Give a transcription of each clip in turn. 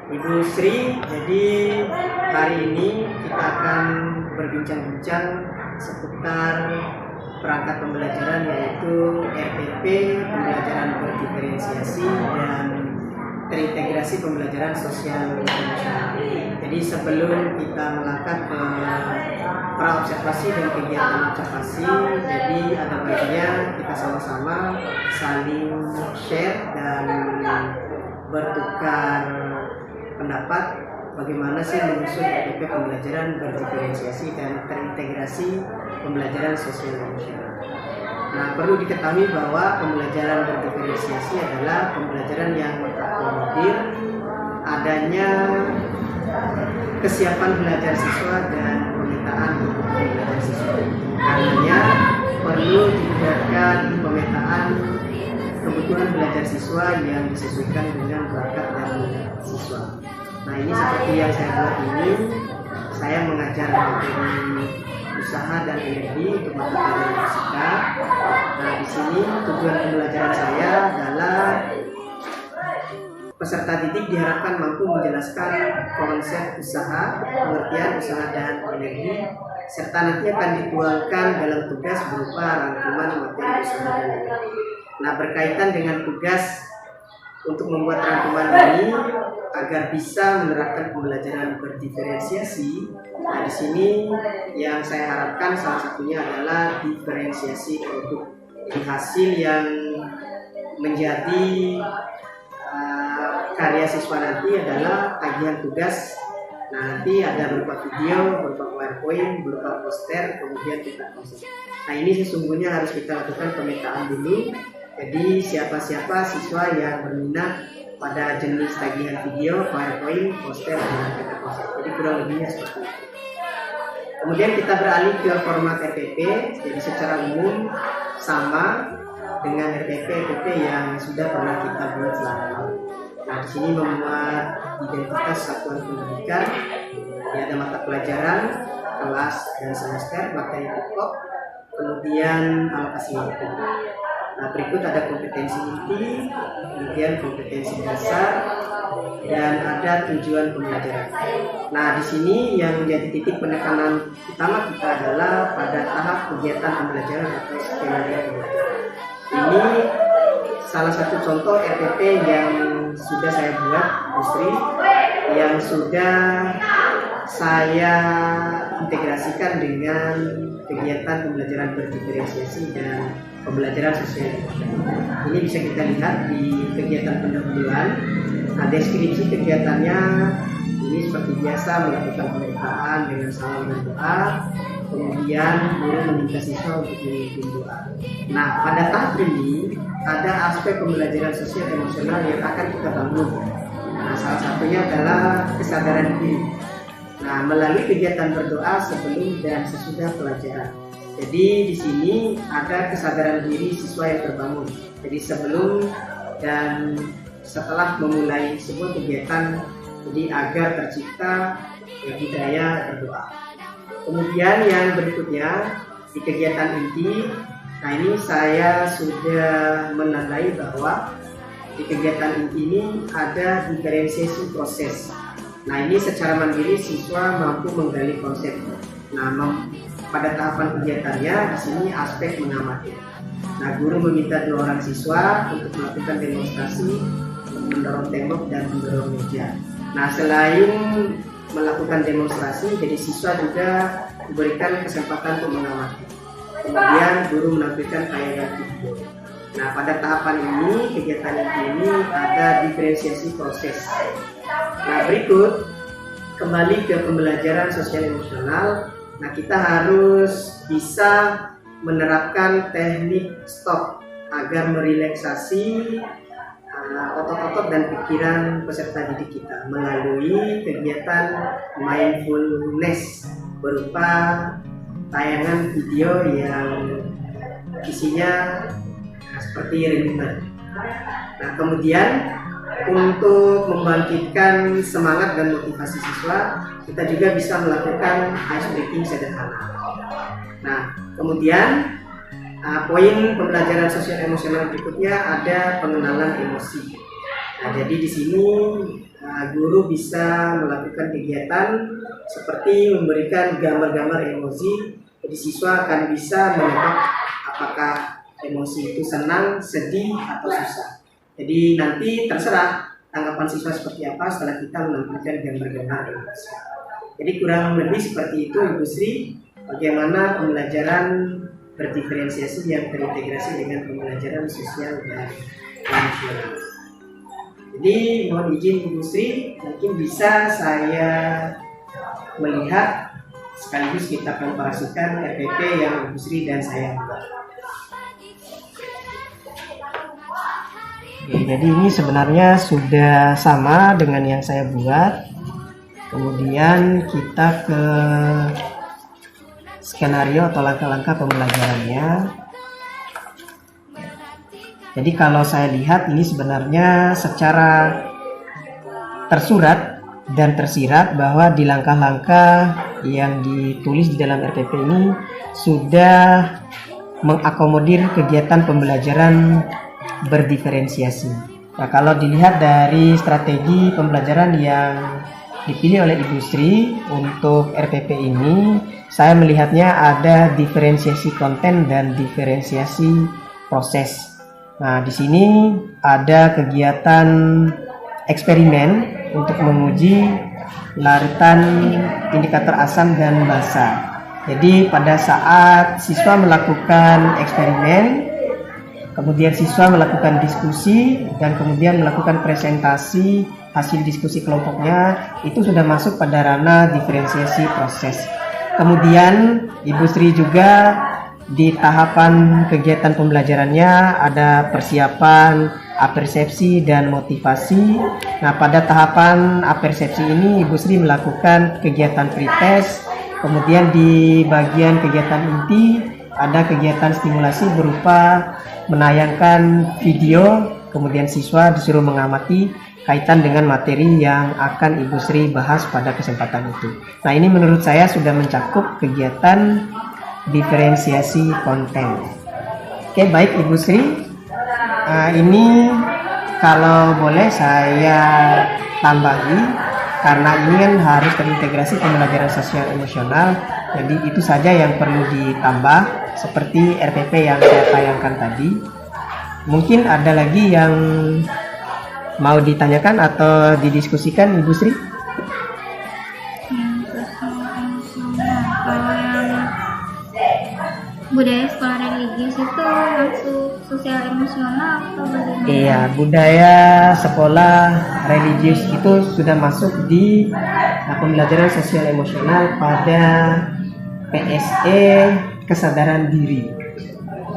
Ibu Sri. Jadi hari ini kita akan berbincang-bincang seputar perangkat pembelajaran, yaitu RPP, pembelajaran berdiferensiasi dan terintegrasi pembelajaran sosial emosional. Jadi sebelum kita melangkah ke praobservasi dan kegiatan observasi, jadi ada baiknya kita sama-sama saling share dan bertukar pendapat bagaimana sih menyusun RPP pembelajaran berdiferensiasi dan terintegrasi pembelajaran sosial emosional. Nah, perlu diketahui bahwa pembelajaran berdiferensiasi adalah pembelajaran yang mengakomodir adanya kesiapan belajar siswa dan pemetaan kebutuhan belajar siswa. Karenanya perlu dibuatkan pemetaan kebutuhan belajar siswa yang disesuaikan dengan bakat dan minat siswa. Nah, ini seperti yang saya buat ini, saya mengajar materi usaha dan energi untuk mata pelajaran fisika. Nah, di sini tujuan pembelajaran saya adalah peserta didik diharapkan mampu menjelaskan konsep usaha, pengertian usaha dan energi, serta nanti akan dituangkan dalam tugas berupa rangkuman materi usaha dan energi. Nah, berkaitan dengan tugas untuk membuat rangkuman ini agar bisa menerapkan pembelajaran berdiferensiasi. Nah, di sini yang saya harapkan salah satunya adalah diferensiasi produk. Jadi hasil yang menjadi karya siswa nanti adalah tagihan tugas. Nah, nanti ada berupa video, berupa PowerPoint, berupa poster, kemudian kita konsep. Nah, ini sesungguhnya harus kita lakukan pemetaan dulu. Jadi siapa-siapa siswa yang berminat pada jenis tagihan video, PowerPoint, poster, dan kita konsep. Jadi kurang lebihnya seperti itu. Kemudian kita beralih ke format RPP. Jadi secara umum sama dengan RPP yang sudah pernah kita buat selama. Nah, di sini membuat identitas satuan pendidikan. Ini ada mata pelajaran, kelas dan semester, materi pokok, kemudian alokasi waktu. Nah, berikut ada kompetensi inti, kemudian kompetensi dasar, dan ada tujuan pembelajaran. Nah, di sini yang menjadi titik penekanan utama kita adalah pada tahap kegiatan pembelajaran atau skenario pembelajaran. Ini salah satu contoh RPP yang sudah saya buat, Bu Sri, yang sudah saya integrasikan dengan kegiatan pembelajaran berdiferensiasi dan pembelajaran sosial. Ini bisa kita lihat di kegiatan pendahuluan. Nah, deskripsi kegiatannya ini seperti biasa melakukan pemetaan dengan salam dan doa. Kemudian guru meminta siswa untuk memimpin doa. Nah, pada tahap ini ada aspek pembelajaran sosial emosional yang akan kita bangun. Nah, salah satunya adalah kesadaran diri. Nah, melalui kegiatan berdoa sebelum dan sesudah pelajaran. Jadi di sini ada kesadaran diri siswa yang terbangun. Jadi sebelum dan setelah memulai sebuah kegiatan, jadi agar tercipta budaya berdoa. Kemudian yang berikutnya di kegiatan inti, nah ini saya sudah menandai bahwa di kegiatan inti ini ada diferensiasi proses. Nah, ini secara mandiri siswa mampu menggali konsep. Nah, pada tahapan kegiatannya di sini aspek mengamati. Nah, guru meminta 2 orang siswa untuk melakukan demonstrasi, mendorong tembok dan mendorong meja. Nah, selain melakukan demonstrasi, jadi siswa juga diberikan kesempatan untuk mengamati. Kemudian guru menampilkan tayangan video. Nah, pada tahapan ini, kegiatan ini ada diferensiasi proses. Nah, berikut kembali ke pembelajaran sosial emosional. Nah, kita harus bisa menerapkan teknik stop agar merelaksasi otot-otot dan pikiran peserta didik kita melalui kegiatan mindfulness berupa tayangan video yang isinya seperti renungan. Nah, kemudian untuk membangkitkan semangat dan motivasi siswa, kita juga bisa melakukan ice breaking sederhana. Nah, kemudian poin pembelajaran sosial emosional berikutnya ada pengenalan emosi. Nah, jadi di sini guru bisa melakukan kegiatan seperti memberikan gambar-gambar emosi. Jadi siswa akan bisa menebak apakah emosi itu senang, sedih, atau susah. Jadi nanti terserah tanggapan siswa seperti apa setelah kita menampilkan gambar-gambar emosi. Jadi kurang lebih seperti itu Ibu Sri, bagaimana pembelajaran berdiferensiasi yang terintegrasi dengan pembelajaran sosial dan emosional. Jadi mohon izin Ibu Sri, mungkin bisa saya melihat sekaligus kita komparasikan RPP yang Ibu Sri dan saya buat. Oke, jadi ini sebenarnya sudah sama dengan yang saya buat. Kemudian kita ke skenario atau langkah-langkah pembelajarannya. Jadi kalau saya lihat ini sebenarnya secara tersurat dan tersirat bahwa di langkah-langkah yang ditulis di dalam RPP ini sudah mengakomodir kegiatan pembelajaran berdiferensiasi. Nah, kalau dilihat dari strategi pembelajaran yang dipilih oleh Ibu Sri untuk RPP ini, saya melihatnya ada diferensiasi konten dan diferensiasi proses. Nah, di sini ada kegiatan eksperimen untuk menguji larutan indikator asam dan basa. Jadi pada saat siswa melakukan eksperimen, kemudian siswa melakukan diskusi, dan kemudian melakukan presentasi hasil diskusi kelompoknya, itu sudah masuk pada ranah diferensiasi proses. Kemudian Ibu Sri juga di tahapan kegiatan pembelajarannya ada persiapan, apersepsi, dan motivasi. Nah, pada tahapan apersepsi ini Ibu Sri melakukan kegiatan pretest. Kemudian di bagian kegiatan inti ada kegiatan stimulasi berupa menayangkan video, kemudian siswa disuruh mengamati kaitan dengan materi yang akan Ibu Sri bahas pada kesempatan itu. Nah, ini menurut saya sudah mencakup kegiatan diferensiasi konten. Oke, baik Ibu Sri. Ini kalau boleh saya tambahi, karena ini kan harus terintegrasi pembelajaran sosial emosional. Jadi itu saja yang perlu ditambah seperti RPP yang saya tayangkan tadi. Mungkin ada lagi yang mau ditanyakan atau didiskusikan Ibu Sri? Budaya sekolah religius itu masuk sosial emosional atau bagaimana? Iya, budaya sekolah religius itu sudah masuk di pembelajaran sosial emosional pada PSE kesadaran diri.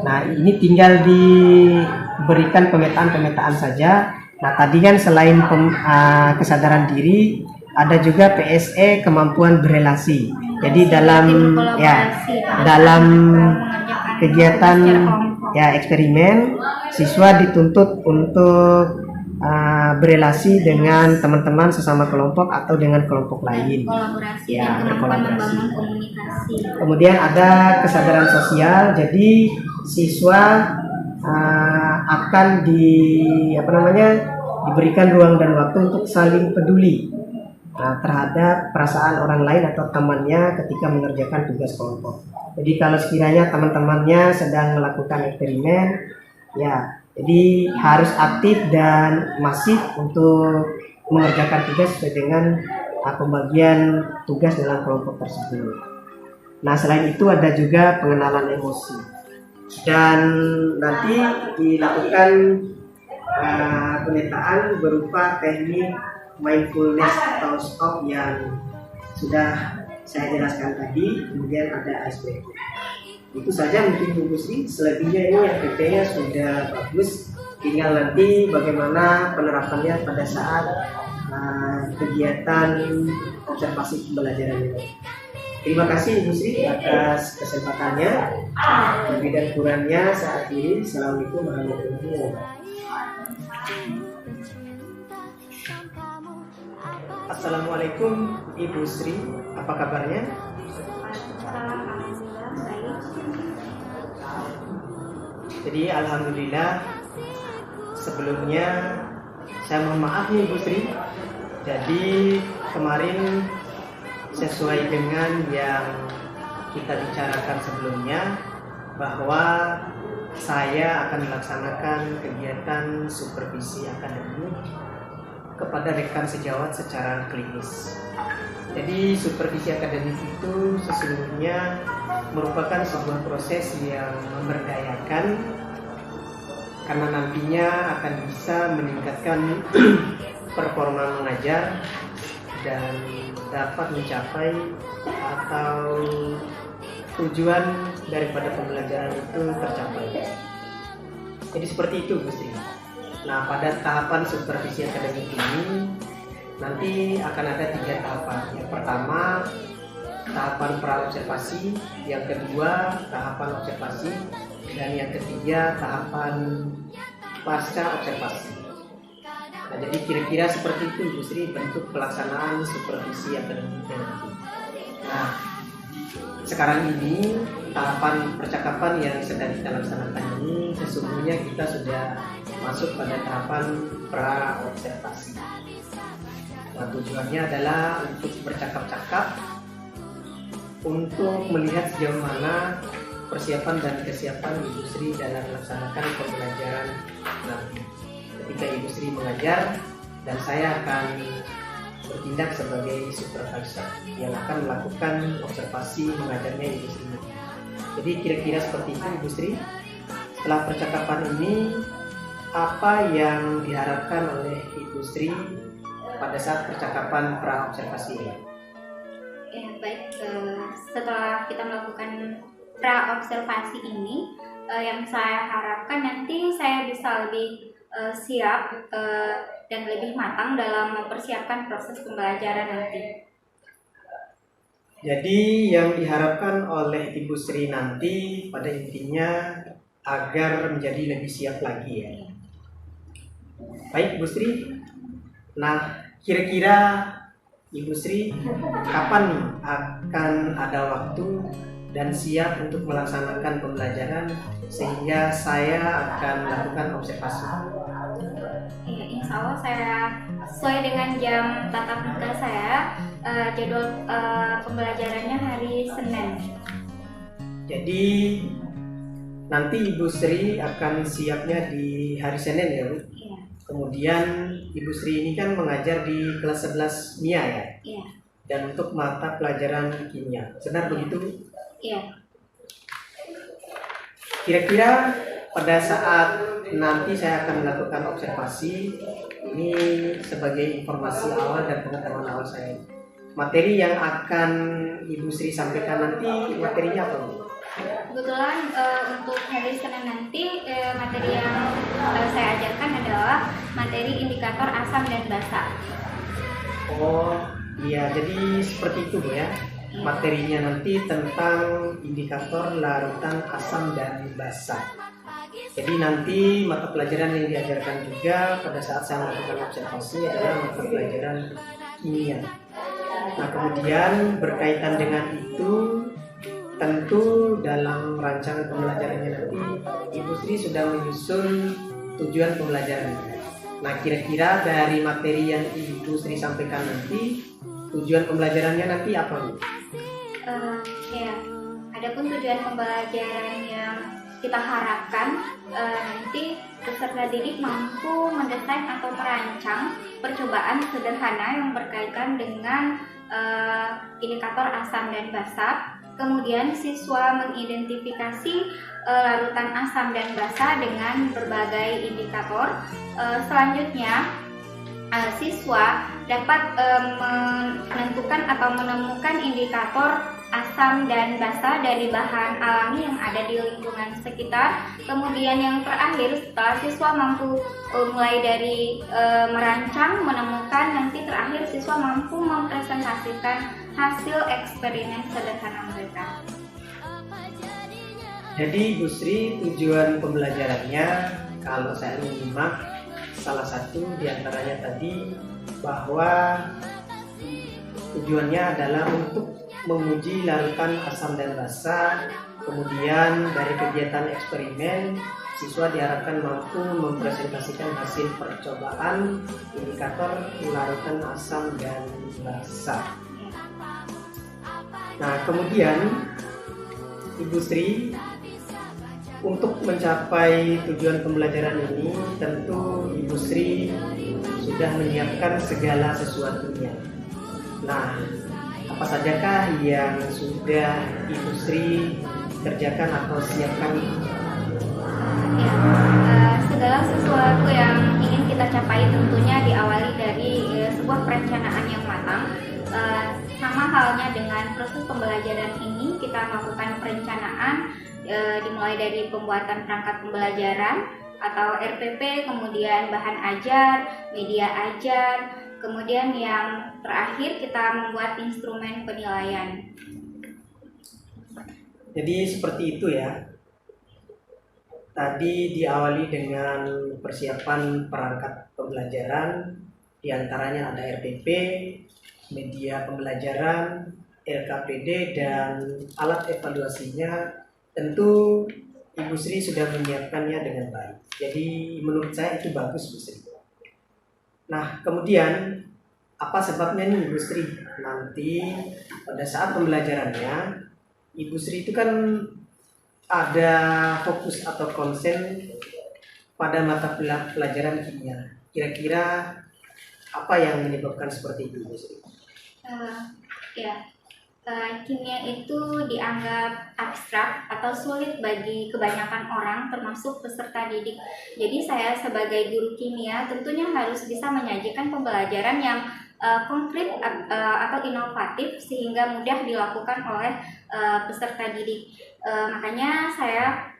Nah, ini tinggal diberikan pemetaan-pemetaan saja. Nah, tadi kan selain kesadaran diri, ada juga PSE kemampuan berelasi. Jadi dalam kegiatan eksperimen, siswa dituntut untuk berelasi dengan teman-teman sesama kelompok atau dengan kelompok lain. Berkolaborasi, membangun komunikasi. Kemudian ada kesadaran sosial. Jadi siswa akan diberikan ruang dan waktu untuk saling peduli terhadap perasaan orang lain atau temannya ketika mengerjakan tugas kelompok. Jadi kalau sekiranya teman-temannya sedang melakukan eksperimen, jadi harus aktif dan masif untuk mengerjakan tugas sesuai dengan pembagian tugas dalam kelompok tersebut. Nah, selain itu ada juga pengenalan emosi, dan nanti dilakukan pemetaan berupa teknik mindfulness atau stop yang sudah saya jelaskan tadi. Kemudian ada icebreaker. Itu saja mungkin Bu Sri. Selebihnya ini RPP-nya sudah bagus, tinggal nanti bagaimana penerapannya pada saat kegiatan observasi pembelajaran ini. Terima kasih Ibu Sri atas kesempatannya. Lebih dan kurangnya saat ini. Assalamualaikum warahmatullahi wabarakatuh. Assalamualaikum Ibu Sri, apa kabarnya? Jadi alhamdulillah, sebelumnya saya mohon maaf nih Ibu Sri, Jadi kemarin sesuai dengan yang kita bicarakan sebelumnya, bahwa saya akan melaksanakan kegiatan supervisi akademik kepada rekan sejawat secara klinis. Jadi supervisi akademik itu sesungguhnya merupakan sebuah proses yang memberdayakan, karena nantinya akan bisa meningkatkan performa mengajar dan dapat mencapai atau tujuan daripada pembelajaran itu tercapai. Jadi seperti itu, Bu Sri. Nah, pada tahapan supervisi akademik ini nanti akan ada 3 tahapan. Yang pertama, tahapan pra-observasi, yang kedua, tahapan observasi, dan yang ketiga, tahapan pasca observasi. Nah, jadi kira-kira seperti itu, Bu Sri, bentuk pelaksanaan supervisi akademik nanti. Nah, sekarang ini tahapan percakapan yang sedang kita laksanakan ini sesungguhnya kita sudah masuk pada tahapan pra-observasi. Nah, tujuannya adalah untuk bercakap-cakap, untuk melihat sejauh mana persiapan dan kesiapan Ibu Sri dalam melaksanakan pembelajaran nanti. Ketika Ibu Sri mengajar, dan saya akan bertindak sebagai supervisor yang akan melakukan observasi mengajarnya Ibu Sri. Jadi kira-kira seperti itu, Ibu Sri. Setelah percakapan ini, apa yang diharapkan oleh Ibu Sri pada saat percakapan pra-observasi ini? Ya, baik. Setelah kita melakukan pra-observasi ini, yang saya harapkan nanti saya bisa lebih siap dan lebih matang dalam mempersiapkan proses pembelajaran nanti. Jadi yang diharapkan oleh Ibu Sri nanti pada intinya agar menjadi lebih siap lagi ya. Baik, Bu Sri. Nah, kira-kira Ibu Sri kapan nih akan ada waktu dan siap untuk melaksanakan pembelajaran sehingga saya akan melakukan observasi? Ya, insya Allah saya sesuai dengan jam tatap muka saya, jadwal pembelajarannya hari Senin. Jadi nanti Ibu Sri akan siapnya di hari Senin ya, Bu? Iya. Kemudian Ibu Sri ini kan mengajar di kelas 11 MIA ya? Iya. Dan untuk mata pelajaran kimia. Benar begitu? Iya. Kira-kira pada saat nanti saya akan melakukan observasi, ini sebagai informasi awal dan pengetahuan awal saya. Materi yang akan Ibu Sri sampaikan nanti materinya apa, Bu? Kebetulan untuk hari Senin nanti materi yang saya ajarkan adalah materi indikator asam dan basa. Oh iya, jadi seperti itu, Bu ya. Materinya nanti tentang indikator larutan asam dan basa. Jadi nanti mata pelajaran yang diajarkan juga pada saat saya melakukan observasi adalah mata pelajaran kimia. Nah, kemudian berkaitan dengan itu, tentu dalam rancangan pembelajarannya nanti Ibu Sri sudah menyusun tujuan pembelajaran. Nah, kira-kira dari materi yang Ibu Sri sampaikan nanti, tujuan pembelajarannya nanti apa, Bu? Ya, adapun tujuan pembelajaran yang kita harapkan nanti peserta didik mampu mendesain atau merancang percobaan sederhana yang berkaitan dengan indikator asam dan basa. Kemudian siswa mengidentifikasi larutan asam dan basa dengan berbagai indikator. Selanjutnya siswa dapat menentukan atau menemukan indikator asam dan basa dari bahan alami yang ada di lingkungan sekitar. Kemudian yang terakhir, setelah siswa mampu mulai dari merancang, menemukan, nanti terakhir siswa mampu mempresentasikan hasil eksperimen sederhana mereka. Jadi Bu Sri, tujuan pembelajarannya kalau saya menyimak salah satu diantaranya tadi bahwa tujuannya adalah untuk menguji larutan asam dan basa. Kemudian dari kegiatan eksperimen siswa diharapkan mampu mempresentasikan hasil percobaan indikator larutan asam dan basa. Nah, kemudian Ibu Sri, untuk mencapai tujuan pembelajaran ini tentu Ibu Sri sudah menyiapkan segala sesuatunya. Nah, apa sajakah yang sudah Ibu Sri kerjakan atau siapkan? Segala sesuatu yang ingin kita capai tentunya diawali dari sebuah perencanaan yang matang. Sama halnya dengan proses pembelajaran ini, kita melakukan perencanaan dimulai dari pembuatan perangkat pembelajaran atau RPP, kemudian bahan ajar, media ajar, kemudian yang terakhir kita membuat instrumen penilaian. Jadi seperti itu ya. Tadi diawali dengan persiapan perangkat pembelajaran, diantaranya ada RPP, media pembelajaran, LKPD, dan alat evaluasinya. Tentu Ibu Sri sudah menyiapkannya dengan baik. Jadi menurut saya itu bagus, Bu Sri. Nah, kemudian apa sebabnya nih Ibu Sri? Nanti pada saat pembelajarannya, Ibu Sri itu kan ada fokus atau konsen pada mata pelajaran kimia. Kira-kira apa yang menyebabkan seperti itu, Bu Sri? Kimia itu dianggap abstrak atau sulit bagi kebanyakan orang, termasuk peserta didik. Jadi saya sebagai guru kimia tentunya harus bisa menyajikan pembelajaran yang konkret atau inovatif sehingga mudah dilakukan oleh peserta didik. Makanya saya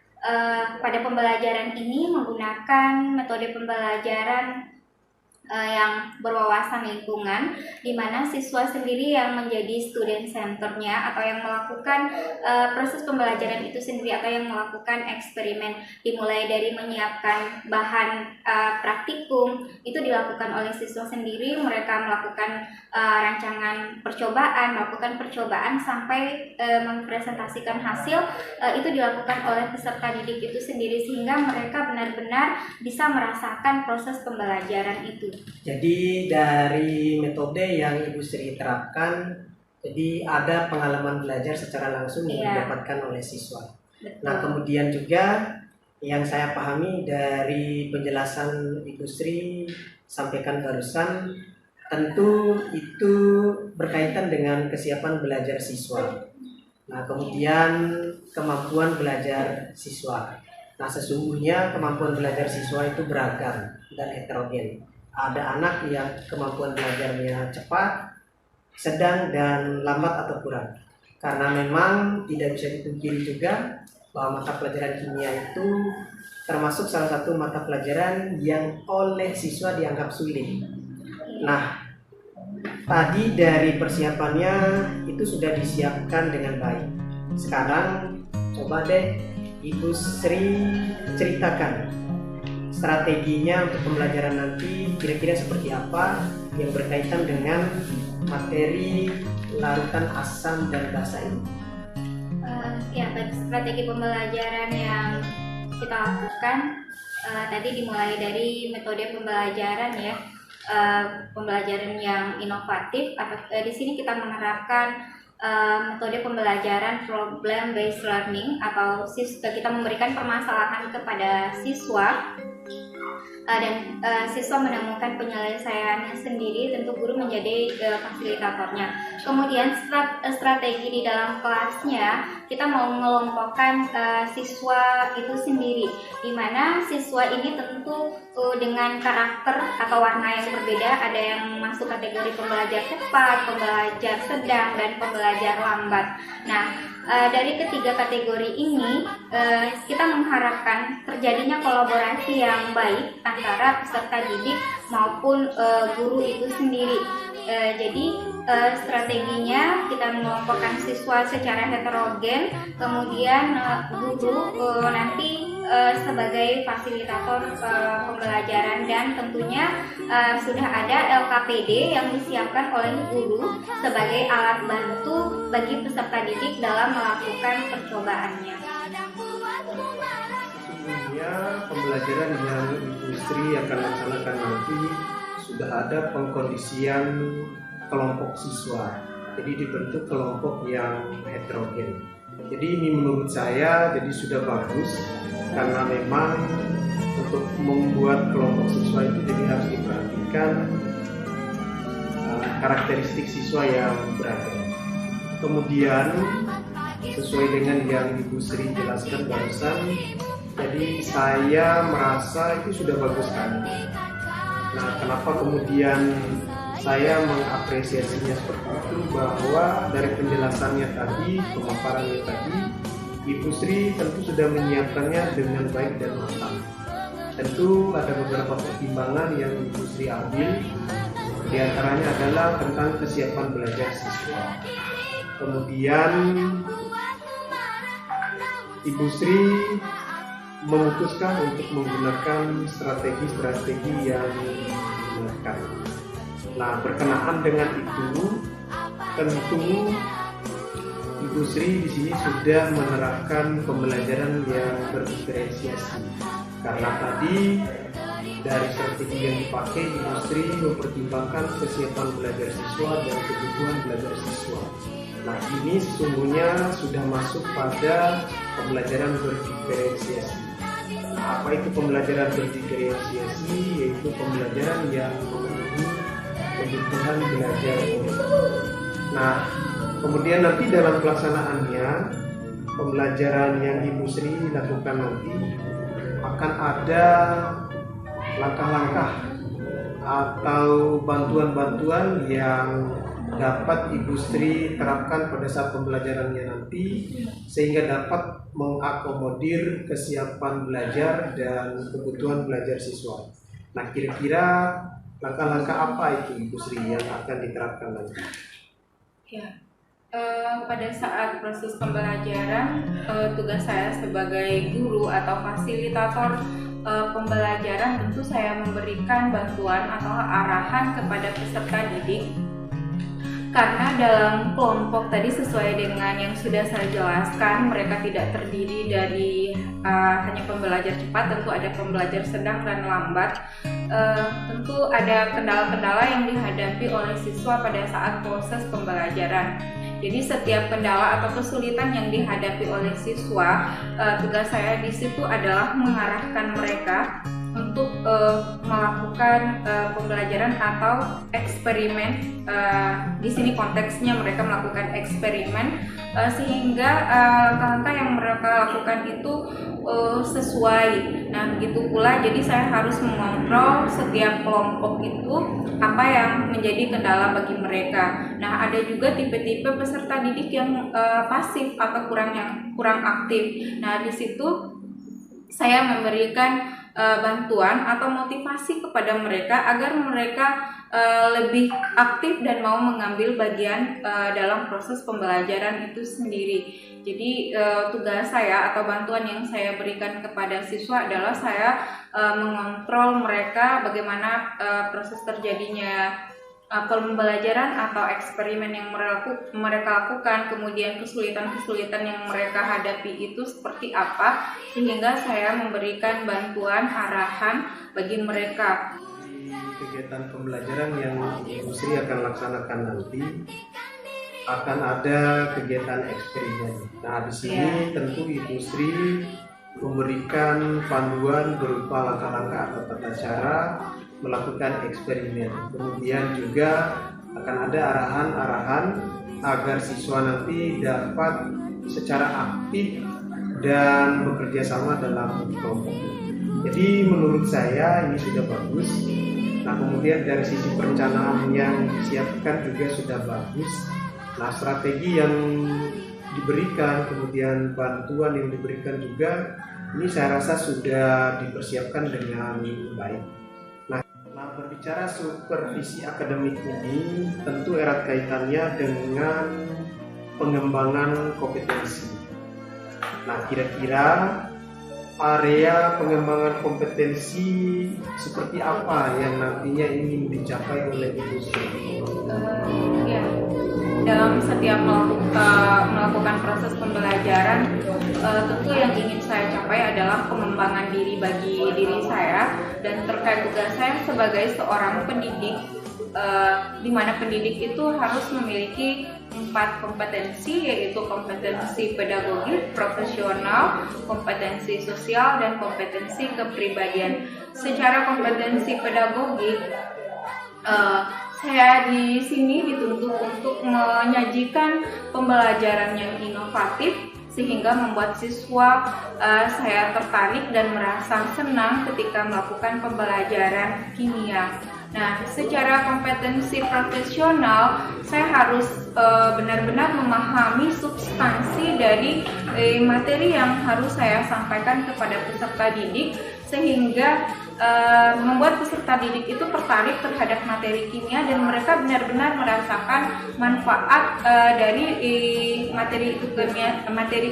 pada pembelajaran ini menggunakan metode pembelajaran yang berwawasan lingkungan, di mana siswa sendiri yang menjadi student centernya atau yang melakukan proses pembelajaran itu sendiri atau yang melakukan eksperimen, dimulai dari menyiapkan bahan praktikum itu dilakukan oleh siswa sendiri. Mereka melakukan rancangan percobaan, melakukan percobaan sampai mempresentasikan hasil itu dilakukan oleh peserta didik itu sendiri, sehingga mereka benar-benar bisa merasakan proses pembelajaran itu. Jadi dari metode yang Ibu Sri terapkan, jadi ada pengalaman belajar secara langsung yang didapatkan oleh siswa. Betul. Nah, kemudian juga yang saya pahami dari penjelasan Ibu Sri sampaikan barusan, tentu itu berkaitan dengan kesiapan belajar siswa. Nah, kemudian kemampuan belajar siswa. Nah, sesungguhnya kemampuan belajar siswa itu beragam dan heterogen. Ada anak yang kemampuan belajarnya cepat, sedang, dan lambat atau kurang. Karena memang tidak bisa dipungkiri juga bahwa mata pelajaran kimia itu termasuk salah satu mata pelajaran yang oleh siswa dianggap sulit. Nah, tadi dari persiapannya itu sudah disiapkan dengan baik. Sekarang coba deh Ibu Sri ceritakan strateginya untuk pembelajaran nanti kira-kira seperti apa yang berkaitan dengan materi larutan asam dan basa ini. Strategi pembelajaran yang kita lakukan tadi dimulai dari metode pembelajaran ya, pembelajaran yang inovatif. Di sini kita menerapkan metode pembelajaran problem based learning, atau kita memberikan permasalahan kepada siswa dan siswa menemukan penyelesaiannya sendiri. Tentu guru menjadi fasilitatornya. Kemudian strategi di dalam kelasnya kita mau mengelompokkan siswa itu sendiri, di mana siswa ini tentu dengan karakter atau warna yang berbeda. Ada yang masuk kategori pembelajar cepat, pembelajar sedang, dan pembelajar lambat. Nah, dari ketiga kategori ini kita mengharapkan terjadinya kolaborasi yang baik antara peserta didik maupun guru itu sendiri. Jadi strateginya kita mengelompokkan siswa secara heterogen, kemudian guru nanti sebagai fasilitator pembelajaran, dan tentunya sudah ada LKPD yang disiapkan oleh guru sebagai alat bantu bagi peserta didik dalam melakukan percobaannya. sebelumnya pembelajaran yang Ibu Sri akan laksanakan nanti sudah ada pengkondisian kelompok siswa. Jadi dibentuk kelompok yang heterogen. Jadi ini menurut saya jadi sudah bagus karena memang untuk membuat kelompok siswa itu jadi harus diperhatikan karakteristik siswa yang beragam. Kemudian sesuai dengan yang Ibu Sri jelaskan barusan, jadi saya merasa itu sudah bagus kan. Nah, kenapa kemudian saya mengapresiasinya seperti itu, bahwa dari penjelasannya tadi, pemaparannya tadi, Ibu Sri tentu sudah menyiapkannya dengan baik dan matang. Tentu ada beberapa pertimbangan yang Ibu Sri ambil, di antaranya adalah tentang kesiapan belajar siswa. Kemudian Ibu Sri memutuskan untuk menggunakan strategi-strategi yang digunakan. Nah, berkenaan dengan itu, tentu Ibu Sri di sini sudah menerapkan pembelajaran yang berdiferensiasi. Karena tadi dari strategi yang dipakai, Ibu Sri mempertimbangkan kesiapan belajar siswa dan kebutuhan belajar siswa. Nah, ini sesungguhnya sudah masuk pada pembelajaran berdiferensiasi. Nah, apa itu pembelajaran berdiferensiasi? Yaitu pembelajaran yang memenuhi kebutuhan belajar. Nah, kemudian nanti dalam pelaksanaannya, pembelajaran yang Ibu Sri lakukan nanti akan ada langkah-langkah atau bantuan-bantuan yang dapat Ibu Sri terapkan pada saat pembelajarannya nanti, sehingga dapat mengakomodir kesiapan belajar dan kebutuhan belajar siswa. Nah, kira-kira langkah-langkah apa itu Ibu Sri yang akan diterapkan nanti? Ya, pada saat proses pembelajaran, tugas saya sebagai guru atau fasilitator pembelajaran, tentu saya memberikan bantuan atau arahan kepada peserta didik. Karena dalam kelompok tadi, sesuai dengan yang sudah saya jelaskan, mereka tidak terdiri dari hanya pembelajar cepat, tentu ada pembelajar sedang dan lambat. Tentu ada kendala-kendala yang dihadapi oleh siswa pada saat proses pembelajaran. Jadi setiap kendala atau kesulitan yang dihadapi oleh siswa, tugas saya di situ adalah mengarahkan mereka untuk melakukan pembelajaran atau eksperimen. Di sini konteksnya mereka melakukan eksperimen sehingga langkah-langkah yang mereka lakukan itu sesuai. Nah, begitu pula jadi saya harus mengontrol setiap kelompok itu apa yang menjadi kendala bagi mereka. Nah, ada juga tipe-tipe peserta didik yang pasif atau kurang aktif. Nah, di situ saya memberikan bantuan atau motivasi kepada mereka agar mereka lebih aktif dan mau mengambil bagian dalam proses pembelajaran itu sendiri. Jadi tugas saya atau bantuan yang saya berikan kepada siswa adalah saya mengontrol mereka bagaimana proses terjadinya pembelajaran atau eksperimen yang mereka lakukan, kemudian kesulitan-kesulitan yang mereka hadapi itu seperti apa, sehingga saya memberikan bantuan arahan bagi mereka. Di kegiatan pembelajaran yang Ibu Sri akan laksanakan nanti akan ada kegiatan eksperimen. Nah, di sini tentu Ibu Sri memberikan panduan berupa langkah-langkah atau tata cara melakukan eksperimen. Kemudian juga akan ada arahan-arahan agar siswa nanti dapat secara aktif dan bekerja sama dalam kelompok. Jadi menurut saya ini sudah bagus. Nah, kemudian dari sisi perencanaan yang disiapkan juga sudah bagus. Nah, strategi yang diberikan, kemudian bantuan yang diberikan juga, ini saya rasa sudah dipersiapkan dengan baik. Nah, berbicara supervisi akademik ini tentu erat kaitannya dengan pengembangan kompetensi. Nah, kira-kira area pengembangan kompetensi seperti apa yang nantinya ingin dicapai oleh Ibu Sri? Ya, dalam setiap melakukan proses pembelajaran, tentu yang ingin saya capai adalah pengembangan diri bagi diri saya, dan terkait tugas saya sebagai seorang pendidik, di mana pendidik itu harus memiliki 4 kompetensi, yaitu kompetensi pedagogik, profesional, kompetensi sosial, dan kompetensi kepribadian. Secara kompetensi pedagogik, saya di sini dituntut untuk menyajikan pembelajaran yang inovatif sehingga membuat siswa saya tertarik dan merasa senang ketika melakukan pembelajaran kimia. Nah, secara kompetensi profesional, saya harus benar-benar memahami substansi dari materi yang harus saya sampaikan kepada peserta didik, sehingga membuat peserta didik itu tertarik terhadap materi kimia dan mereka benar-benar merasakan manfaat dari materi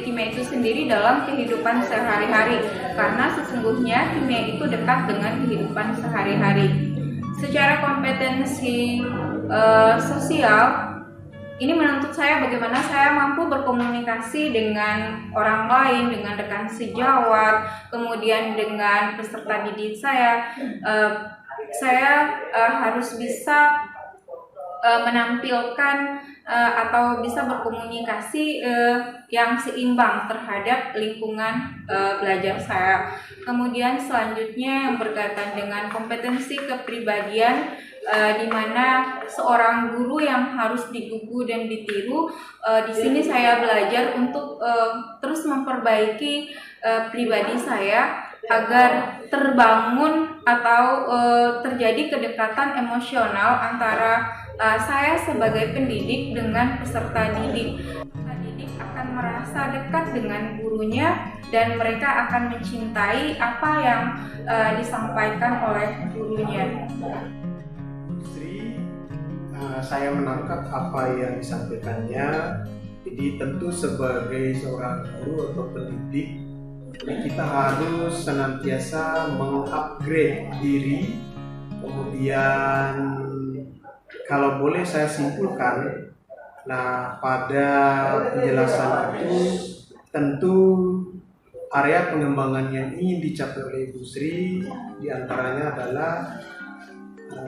kimia itu sendiri dalam kehidupan sehari-hari, karena sesungguhnya kimia itu dekat dengan kehidupan sehari-hari. Secara kompetensi sosial, ini menuntut saya bagaimana saya mampu berkomunikasi dengan orang lain, dengan rekan sejawat, kemudian dengan peserta didik saya. Saya harus bisa menampilkan atau bisa berkomunikasi yang seimbang terhadap lingkungan belajar saya. Kemudian selanjutnya yang berkaitan dengan kompetensi kepribadian, di mana seorang guru yang harus digugu dan ditiru. Di sini saya belajar untuk terus memperbaiki pribadi saya agar terbangun atau terjadi kedekatan emosional antara saya sebagai pendidik dengan peserta didik. Peserta didik akan merasa dekat dengan gurunya dan mereka akan mencintai apa yang disampaikan oleh gurunya. Saya menangkap apa yang disampaikannya. Jadi tentu sebagai seorang guru atau pendidik, kita harus senantiasa mengupgrade diri. Kemudian kalau boleh saya simpulkan, nah pada penjelasan itu tentu area pengembangan yang ingin dicapai oleh Ibu Sri diantaranya adalah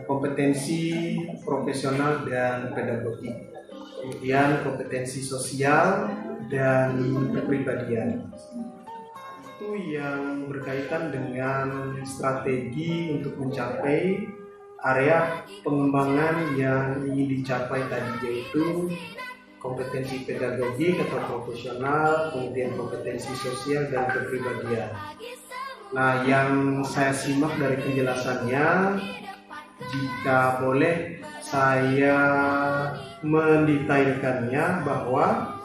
kompetensi profesional dan pedagogik, kemudian kompetensi sosial dan kepribadian. Itu yang berkaitan dengan strategi untuk mencapai area pengembangan yang ingin dicapai tadi, yaitu kompetensi pedagogik atau profesional, kemudian kompetensi sosial dan kepribadian. Nah, yang saya simak dari penjelasannya, jika boleh saya mendetailkannya bahwa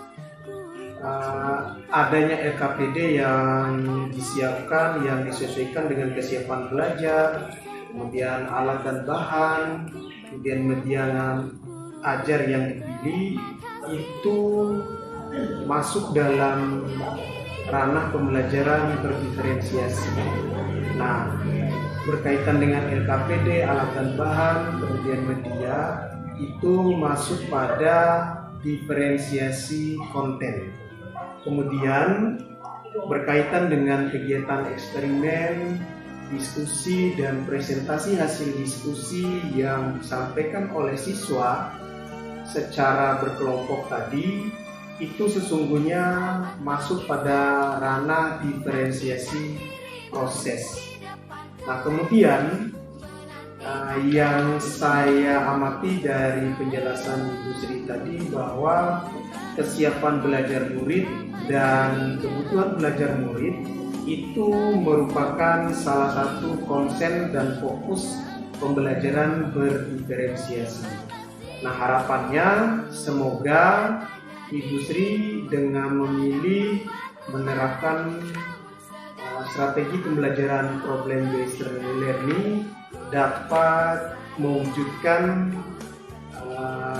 adanya LKPD yang disiapkan, yang disesuaikan dengan kesiapan belajar, kemudian alat dan bahan, kemudian media ajar yang dipilih, itu masuk dalam ranah pembelajaran berdiferensiasi. Nah, berkaitan dengan LKPD, alat dan bahan, kemudian media, itu masuk pada diferensiasi konten. Kemudian berkaitan dengan kegiatan eksperimen, diskusi, dan presentasi hasil diskusi yang disampaikan oleh siswa secara berkelompok tadi, itu sesungguhnya masuk pada ranah diferensiasi proses. Nah, kemudian yang saya amati dari penjelasan Ibu Sri tadi bahwa kesiapan belajar murid dan kebutuhan belajar murid itu merupakan salah satu konsen dan fokus pembelajaran berdiferensiasi. Nah, harapannya semoga Ibu Sri dengan memilih menerapkan strategi pembelajaran problem based learning dapat mewujudkan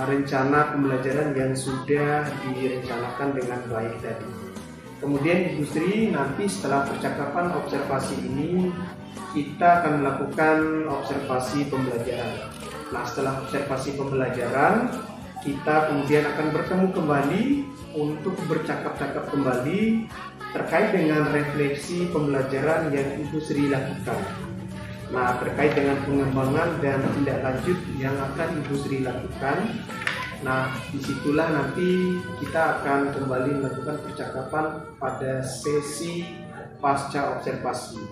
rencana pembelajaran yang sudah direncanakan dengan baik tadi. Kemudian Ibu Sri nanti setelah percakapan observasi ini kita akan melakukan observasi pembelajaran. Nah, setelah observasi pembelajaran kita kemudian akan bertemu kembali untuk bercakap-cakap kembali terkait dengan refleksi pembelajaran yang Ibu Sri lakukan. Nah, terkait dengan pengembangan dan tindak lanjut yang akan Ibu Sri lakukan. Nah, disitulah nanti kita akan kembali melakukan percakapan pada sesi pasca observasi.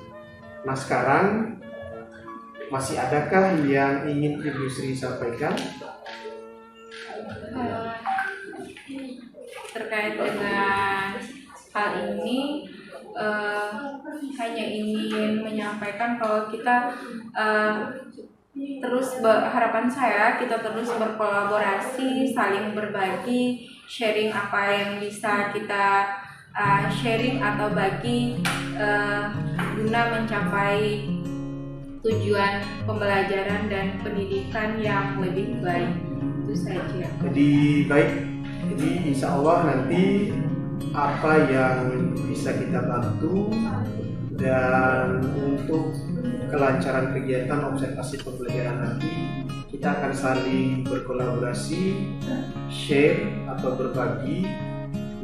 Nah, sekarang masih adakah yang ingin Ibu Sri sampaikan? Terkait dengan hal ini, hanya ingin menyampaikan kalau kita harapan saya kita terus berkolaborasi, saling berbagi, sharing apa yang bisa kita sharing atau bagi guna mencapai tujuan pembelajaran dan pendidikan yang lebih baik. Itu saja. Jadi baik, jadi insya Allah nanti apa yang bisa kita bantu dan untuk kelancaran kegiatan observasi pembelajaran nanti kita akan saling berkolaborasi, share atau berbagi.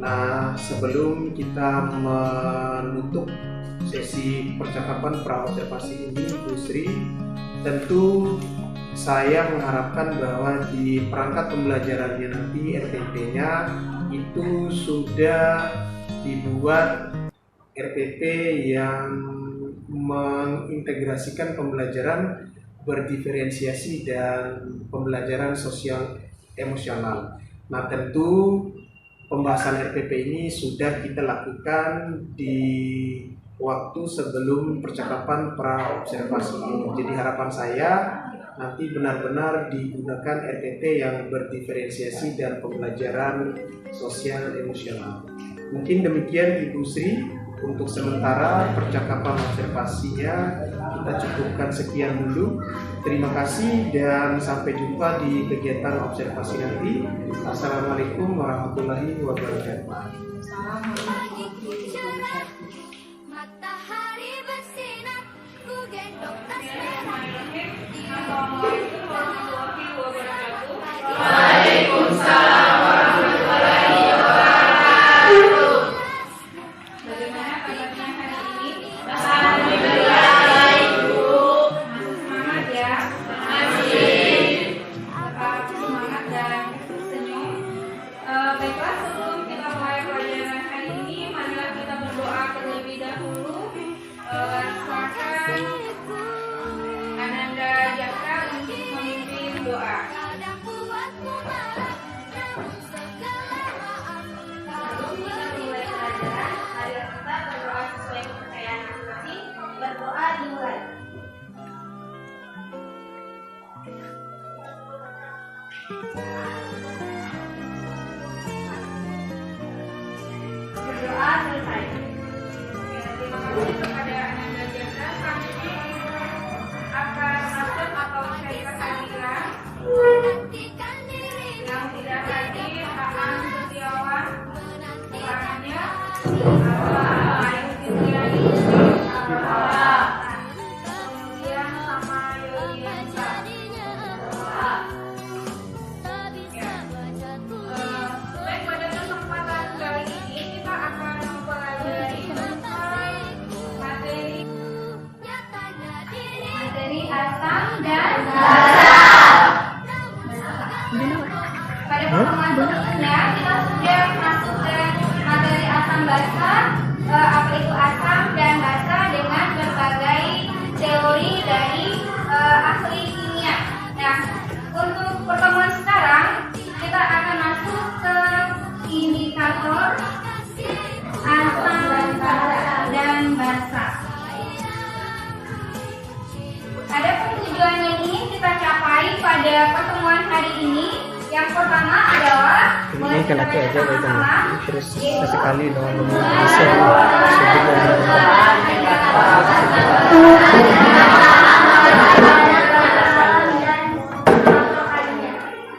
Nah, sebelum kita menutup sesi percakapan pra-observasi ini, Bu Sri, tentu saya mengharapkan bahwa di perangkat pembelajarannya nanti RPP-nya itu sudah dibuat RPP yang mengintegrasikan pembelajaran berdiferensiasi dan pembelajaran sosial emosional. Nah, tentu pembahasan RPP ini sudah kita lakukan di waktu sebelum percakapan pra-observasi ini. Jadi harapan saya nanti benar-benar digunakan RPP yang berdiferensiasi dan pembelajaran sosial emosional. Mungkin demikian Ibu Sri, untuk sementara percakapan observasinya kita cukupkan sekian dulu. Terima kasih dan sampai jumpa di kegiatan observasi nanti. Assalamualaikum warahmatullahi wabarakatuh. Matahari bersinar, ku gendong tas merah. Waalaikumsalam warahmatullahi wabarakatuh. Bagaimana kabarnya hari ini? Alhamdulillah baik, Bu. Semangat ya. Masih. Tetap semangat dan senyum. Baiklah, sebelum kita mulai pelajaran hari ini, marilah kita berdoa terlebih dahulu. Silakan Ananda Jaka untuk memimpin doa. Kadang buatku marah, namun segala maaf. Sebelum kita mulai pelajaran, mari kita berdoa sesuai kepercayaan masing-masing. Berdoa dimulai. Berdoa selesai. Terima kasih kepada Ananda Jaka. Selanjutnya akan masuk atau cari kehadiran Menantikan dirimu, yang tidak hadir. Aan Setiawan keterangannya Ayu Fitriani, kemudian sama Yoliansa. tak bisa baca tulis. Baik, pada kesempatan kali ini kita akan mempelajari tentang materi Nyatanya diri Materi asam dan pada pertemuan sebelumnya kita sudah masuk ke materi asam basa, apa itu asam dan basa dengan berbagai teori dari ahli kimia. Nah, untuk pertemuan sekarang kita akan masuk ke indikator asam dan basa. Ada tujuan yang ingin kita capai pada pertemuan hari ini. Yang pertama adalah Ini kan aku aja bersama-sama, terus yaitu sesekali dengan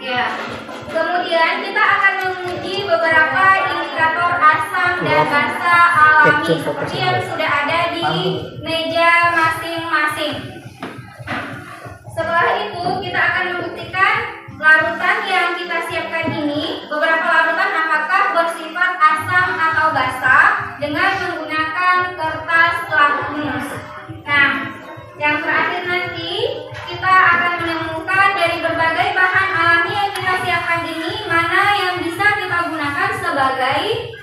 Ya. Kemudian kita akan menguji beberapa indikator asam dan basa alami seperti yang sudah ada di meja masing-masing. Setelah itu kita akan membuktikan larutan yang kita siapkan basah dengan menggunakan kertas lakmus. Nah, yang terakhir nanti kita akan menemukan dari berbagai bahan alami yang kita siapkan ini mana yang bisa kita gunakan sebagai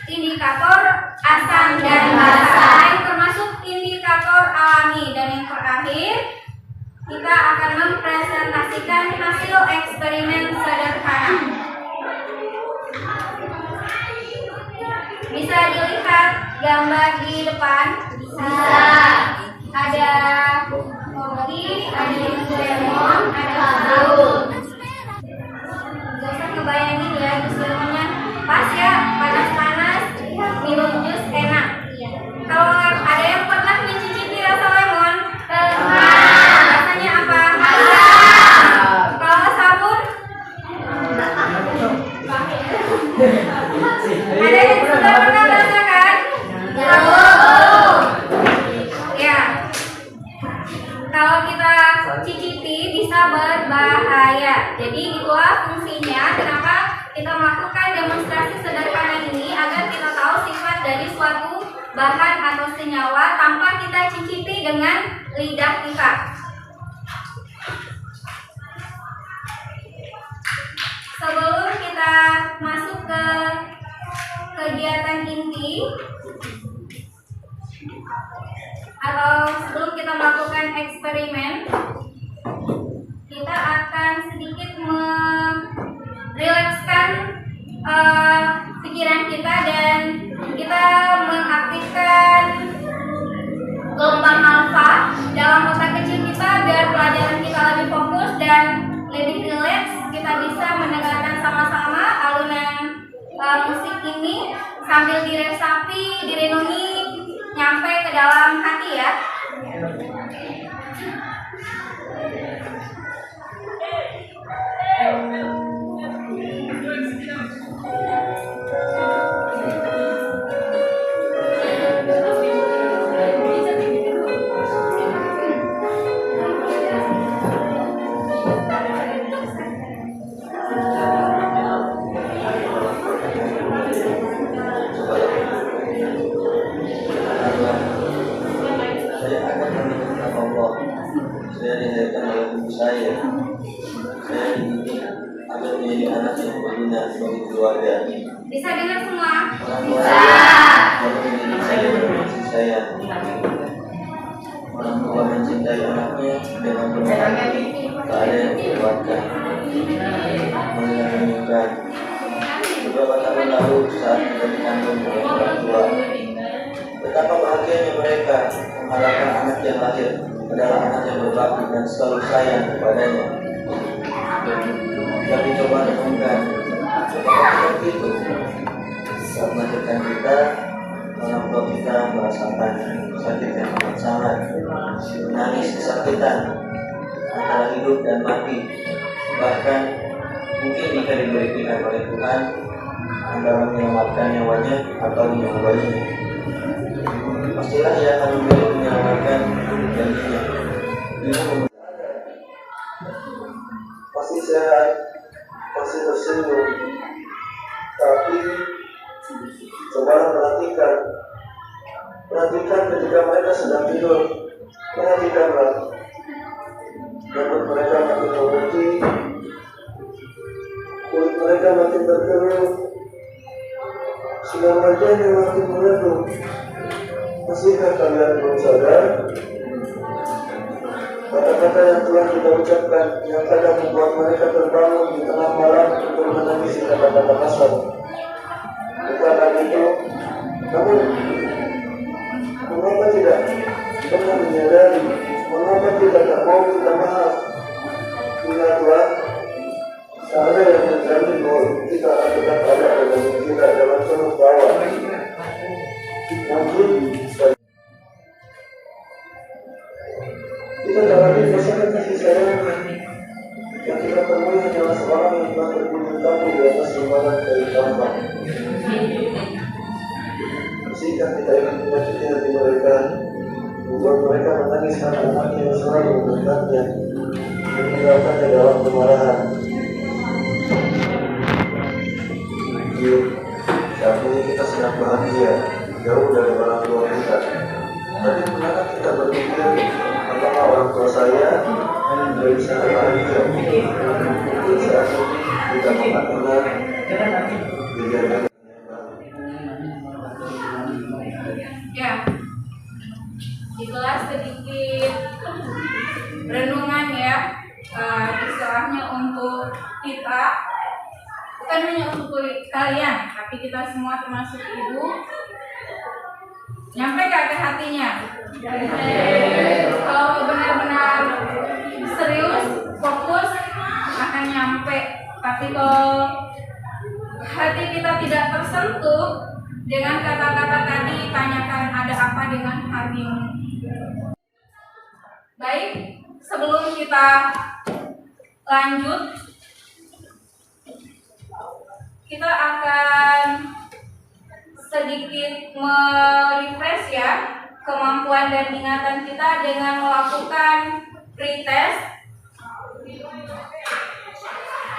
indikator asam dan basa, yang termasuk indikator alami. Dan yang terakhir kita akan mempresentasikan hasil eksperimen sederhana. Bisa dilihat gambar di depan. Bisa. Ada kopi, ada jus lemon, ada sabun. Gak usah ngebayangin ya, jus lemonnya pas ya, panas-panas, minum jus enak. Kalau ada yang pernah mencicipi rasa lemon, rasanya apa? Kalau sabun, ada yang sudah pernah rasakan? Ya. Kalau kita cicipi bisa berbahaya. Jadi itulah fungsinya kenapa kita melakukan demonstrasi sederhana ini, agar kita tahu sifat dari suatu bahan atau senyawa tanpa kita cicipi dengan lidah kita. Sebelum kita masuk ke kegiatan inti atau sebelum kita melakukan eksperimen, kita akan sedikit merilekskan pikiran kita dan kita mengaktifkan gelombang alfa dalam otak kecil kita biar pelajaran kita lebih fokus dan lebih rileks. Kita bisa mendengarkan sama-sama alunan musik ini sambil diresapi, direnungi, nyampe ke dalam hati ya. Saya dilahirkan oleh ibu saya. Saya ingin agar menjadi anak yang berguna bagi keluarga. Bisa dengar semua? Orang tua saya mendidik saya dengan kasih sayang. Orang tua mencintai anaknya dengan berbakti, tak ada yang dilewatkan. Mengingatkan beberapa tahun lalu saat kita dikandung oleh orang tua, betapa bahagianya mereka mengharapkan anak yang lahir adalah anak yang berbakti dan selalu sayang kepadanya. Kami coba renungkan apakah seperti itu saat melahirkan kita, orang tua kita merasakan sakit yang amat sangat, menangis kesakitan antara hidup dan mati, bahkan mungkin jika diberi pilihan oleh Tuhan antara menyelamatkan nyawanya atau menyembelihnya, pastilah ia akan memilih menyelamatkan janjinya. Pasti sehat, pasti tersenyum, tapi cobalah perhatikan ketika mereka sedang tidur. Perhatikanlah, rambut mereka makin memutih, kulit mereka makin terkerut, sinar wajahnya makin meredup. Masihkah kalian belum sadar? Kata-kata yang telah kita ucapkan yang kadang membuat mereka terbangun di tengah malam untuk menangisi kata-kata kasar. Bukankah itu? Namun, mengapa tidak pernah menyadari? Mengapa kita tak mau minta maaf? Ingatlah, tak ada yang menjamin bahwa kita akan tetap ada dalam kita dalam penuh bawah. Mungkin kita dalam merasakan kasih sayang yang kita temui adalah seorang yang telah berbunyi tamu di atas lembaran dari tambang. Jika kita ingin menyakiti hati mereka, membuat mereka menangis karena anaknya yang selalu mendekatnya dan meninggalkannya dalam kemarahan. Saat ini kita senang bahagia jauh dari orang tua kita. Tapi pernahkah kita berpikir apakah orang tua saya dari sana bahagia saat kita mengatakan kejadian. Ya, itulah sedikit renungan ya, istilahnya untuk kita, bukan hanya untuk kalian, tapi kita semua termasuk ibu. Nyampe gak ke hatinya? Kalau benar-benar serius, fokus, akan nyampe. Tapi kalau hati kita tidak tersentuh dengan kata-kata tadi, tanyakan ada apa dengan hatimu. Baik, sebelum kita lanjut, kita akan sedikit merefresh ya kemampuan dan ingatan kita dengan melakukan pretest.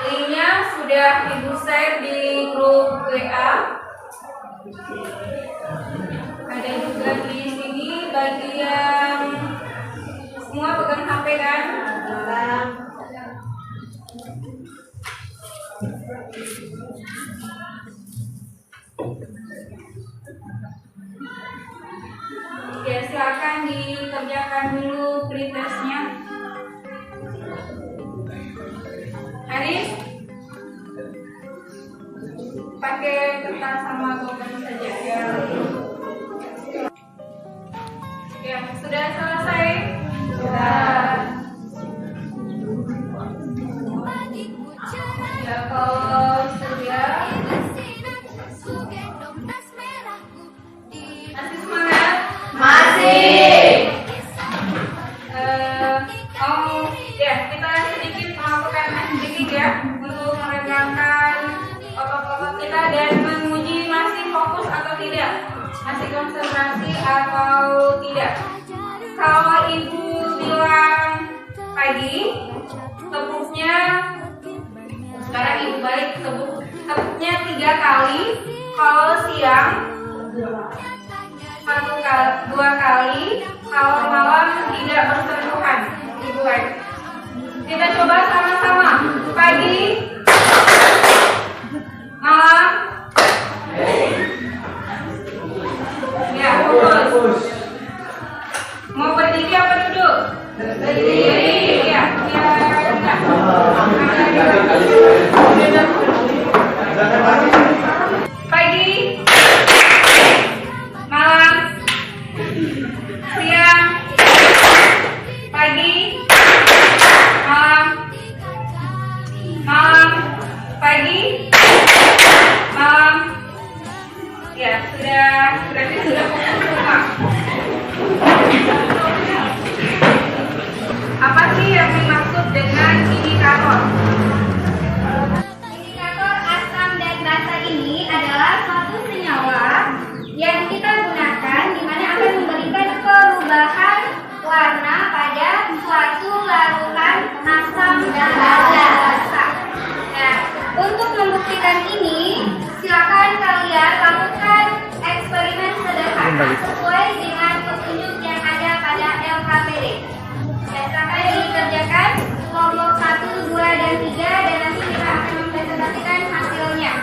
Linknya sudah Ibu share di grup WA. Ada juga di sini bagi yang semua pegang HP kan? Ya, silakan dikerjakan dulu pretestnya. Haris, pakai kertas sama golpen saja ya. Ya, sudah selesai. Ya, kalau sudah, masih semangat? Masih. Ya, kita sedikit melakukan activity ya untuk meregangkan otot-otot kita dan menguji masih fokus atau tidak, masih konsentrasi atau tidak. Kalau ibu bilang pagi, tepuknya sekarang ibu balik tepuknya 3 kali. Kalau siang 2 kali. Kalau malam tidak bersentuhan. Ibu balik. Kita coba sama-sama. Pagi, malam. Ya, fokus. Mau berdiri apa duduk? Berdiri. Ya, pagi, malam, siang, pagi, malam, pagi, malam. Ya, berarti sudah fokus semua. Apa sih yang dimaksud dengan indikator? Indikator asam dan basa ini adalah suatu senyawa yang kita gunakan di mana akan memberikan perubahan warna pada suatu larutan asam dan basa. Nah, untuk membuktikan ini, silakan kalian lakukan eksperimen sederhana sesuai dengan petunjuk yang ada pada LKPD. Silakan dikerjakan kelompok 1, 2, dan 3 dan nanti kita akan mempresentasikan hasilnya.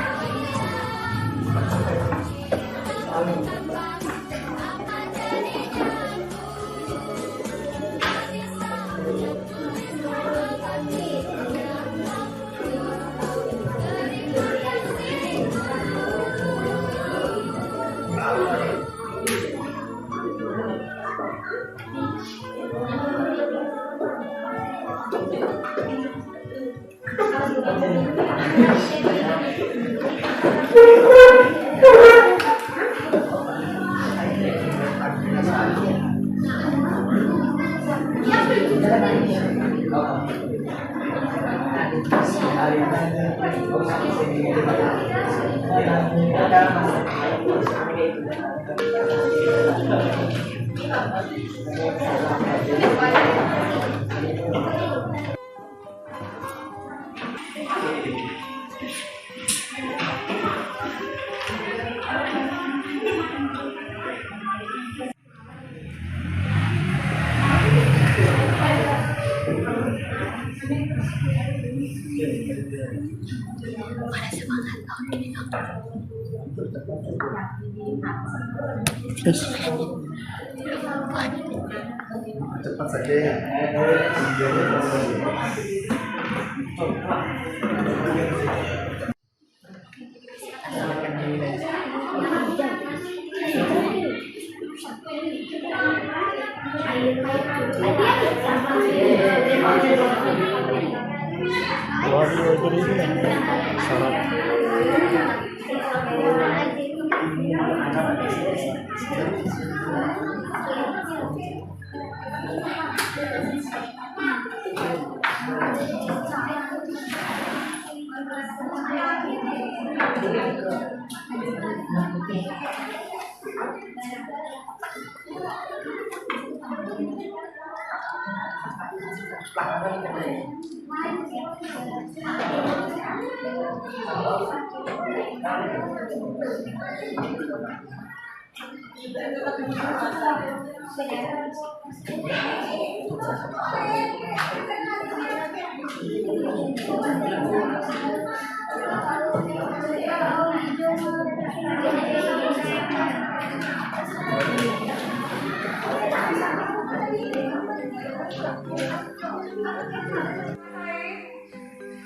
Cepat saja ya.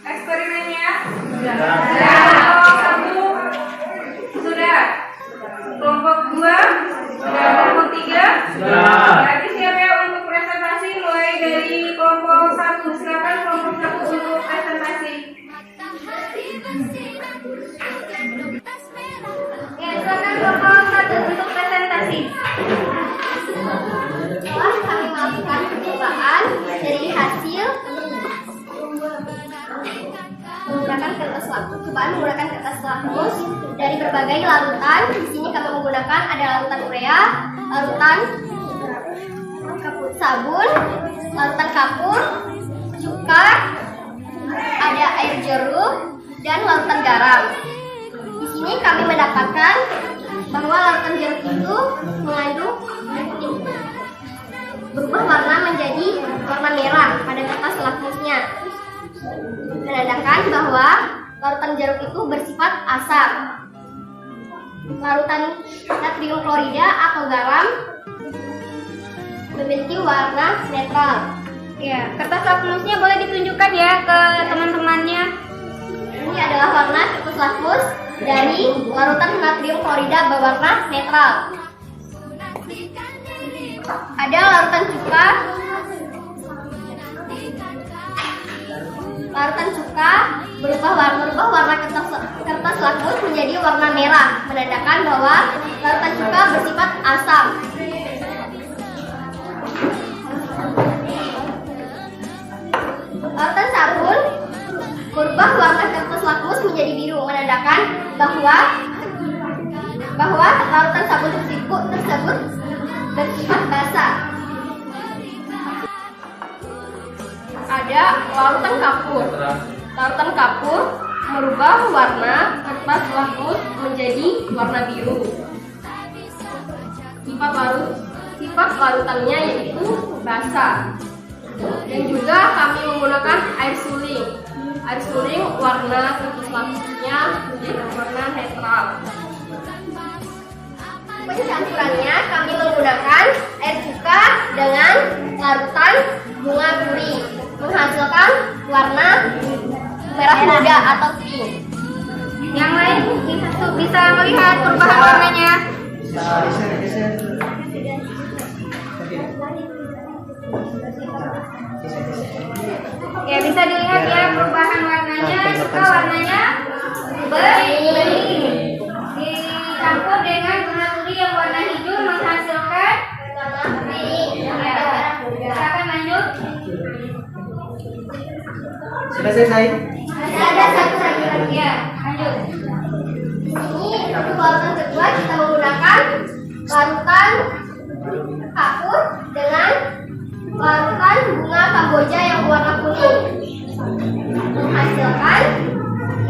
Eksperimennya sudah. Kelompok 1 sudah. Kelompok 2 sudah. Kelompok 3 sudah. Berarti siap ya untuk presentasi mulai dari kelompok 1. Silakan kelompok 1 untuk presentasi. Ya, silakan kelompok 1 untuk presentasi. Setelah kami melakukan percobaan dari hasil menggunakan kertas lakmus dari berbagai larutan. Di sini kami menggunakan ada larutan urea, larutan sabun, larutan kapur, cuka, ada air jeruk, dan larutan garam. Di sini kami mendapatkan bahwa larutan jeruk itu mengandung berubah warna menjadi warna merah pada kertas lakmusnya, menandakan bahwa larutan jeruk itu bersifat asam. Larutan natrium klorida atau garam memiliki warna netral. Ya, kertas lakmusnya boleh ditunjukkan ya ke teman-temannya. Ini adalah warna kertas lakmus dari larutan natrium klorida berwarna netral. Ada larutan cuka. Larutan cuka berubah warna kertas lakmus menjadi warna merah, menandakan bahwa larutan cuka bersifat asam. Larutan sabun berubah warna kertas lakmus menjadi biru, menandakan bahwa larutan sabun tersebut bersifat basah. Ada larutan kapur. Larutan kapur merubah warna kertas lakmus menjadi warna biru. Sifat larutannya yaitu basah. Dan juga kami menggunakan air suling. Air suling warna kertas lakmusnya menjadi warna netral. Pencampurannya kami menggunakan air cuka dengan larutan bunga duri, menghasilkan warna merah muda atau pink. Yang lain bisa melihat perubahan warnanya. Ya, bisa dilihat ya perubahan warnanya. Suka warnanya bening. Dicampur dengan bunga duri yang warna hijau menghasilkan warna pink. Ya, silakan lanjut. Sudah selesai? Ada satu lagi. Ya, lanjut. Ini untuk larutan kedua kita menggunakan larutan kapur dengan larutan bunga kamboja yang warna kuning, menghasilkan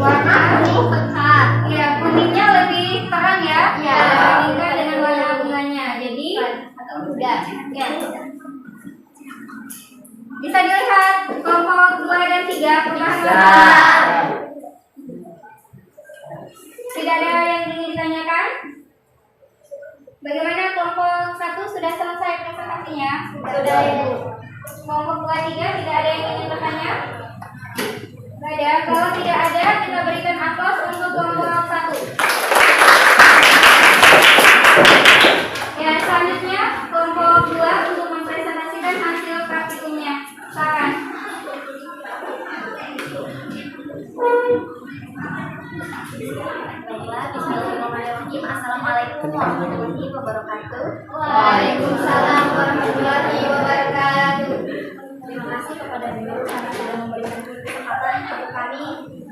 warna kuning pekat. Ya, kuningnya lebih terang ya. Ya. Dibandingkan dengan warna bunganya. Jadi Atau muda. ya. Bisa dilihat kelompok 2 dan 3 perubahan warna. Tidak ada yang ingin ditanyakan? Bagaimana kelompok 1 sudah selesai presentasinya? Sudah, Ibu. Kelompok 2, 3 tidak ada yang ingin bertanya? Tidak ada. Kalau tidak ada, kita berikan aplaus untuk kelompok 1. Ya, selanjutnya kelompok 2 untuk mempresentasikan hasil praktikumnya. Silakan. Bismillahirrahmanirrahim. Assalamualaikum warahmatullahi wabarakatuh. Waalaikumsalam warahmatullahi wabarakatuh. Terima kasih kepada guru karena sudah memberikan kesempatan untuk kami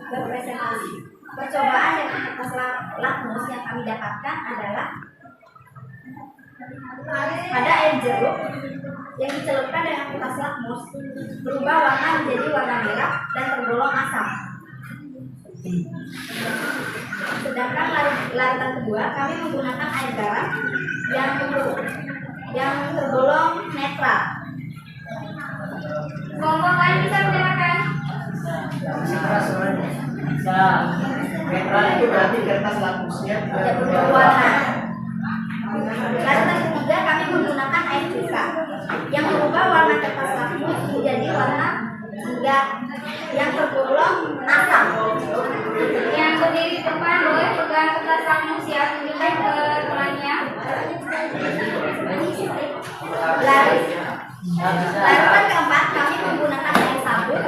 berpresentasi. Percobaan dan kertas lakmus yang kami dapatkan adalah ada air jeruk yang dicelupkan dengan kertas lakmus berubah warna menjadi warna merah dan tergolong asam. Sedangkan larutan kedua kami menggunakan air garam yang tergolong netral. Kelompok lain bisa mendengarkan? Bisa. Netral itu berarti kertas lakmusnya Tidak berubah warna. Larutan ketiga kami menggunakan air cuka yang merubah warna kertas lakmus menjadi warna hingga yang tergolong asam. Yang berdiri di depan boleh pegang kertas lakmus ya, tunjukkan ke temannya. Larutan keempat kami menggunakan air sabun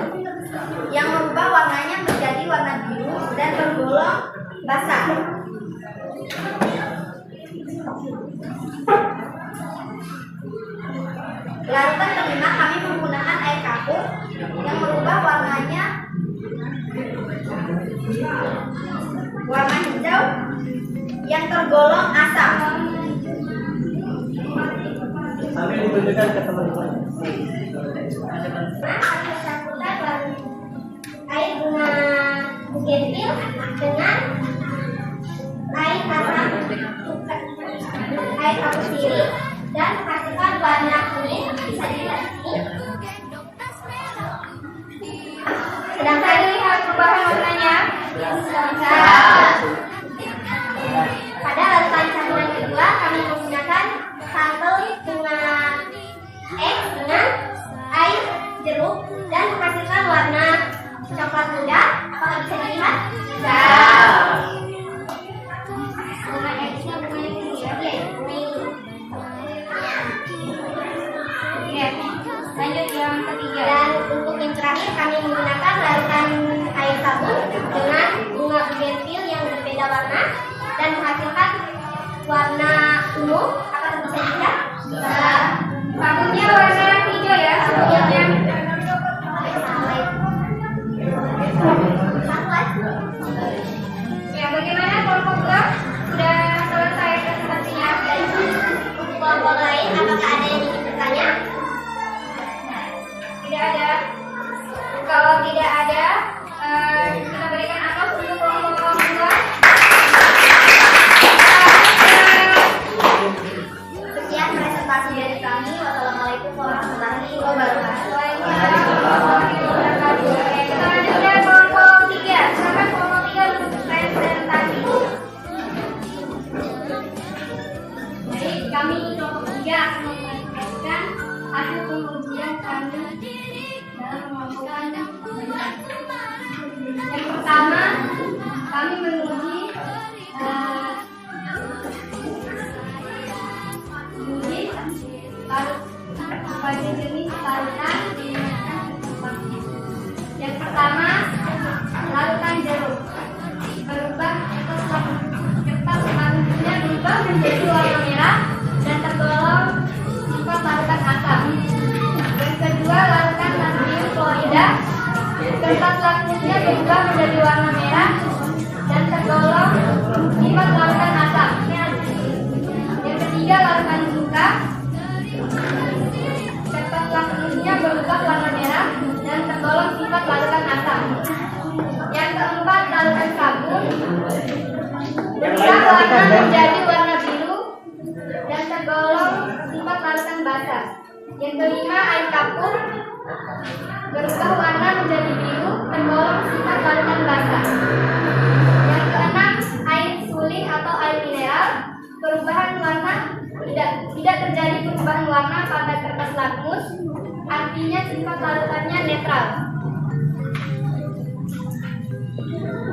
yang merubah warnanya menjadi warna biru dan tergolong basah. Larutan kelima kami menggunakan air kapur yang merubah warnanya warna hijau yang tergolong asam. Sambil ditunjukkan ke teman-teman. Air bunga bugenvil dengan air asam air kapur sirih dan menghasilkan warna kuning. Bisa dilihat ini. Sedangkan lihat perubahan warnanya. Pada larutan campuran kedua kami menggunakan sambal bunga es dengan air jeruk dan menghasilkan warna coklat muda. Apakah bisa dilihat? Bisa. Bunga esnya bunga yang ini ya, bunga ini. Oke, lanjut yang ketiga. Dan untuk yang terakhir kami menggunakan larutan air sabun dengan bunga bugenvil yang berbeda warna dan menghasilkan warna ungu. Apakah bisa dilihat? Bisa. Sabunnya warna hijau ya, sabunnya. Ya, bagaimana kelompok 2? Sudah selesai presentasinya. Untuk kelompok lain, apakah ada yang ingin bertanya? Tidak ada. Kalau tidak ada, kita berikan aplaus untuk kelompok 2. Sekian presentasi dari kami. Wassalamualaikum warahmatullahi wabarakatuh. Selanjutnya kelompok 3. Silakan kelompok 3 untuk presentasi. Baik, kami kelompok 3 akan mempresentasikan hasil pengujian kami dalam melakukan yang pertama kami menguji pada jenis larutan. Yang pertama larutan jeruk berubah kertas lakmusnya berubah menjadi warna merah dan tergolong sifat larutan asam. Yang kedua larutan natrium klorida kertas lakmusnya berubah menjadi warna merah dan tergolong sifat larutan asam. Yang ketiga larutan cuka kertas lakmusnya berubah warna merah dan tergolong sifat larutan asam. Yang keempat larutan sabun berubah warna menjadi warna biru dan tergolong sifat larutan basah. Yang kelima air kapur tidak terjadi perubahan warna pada kertas lakmus, artinya sifat larutannya netral.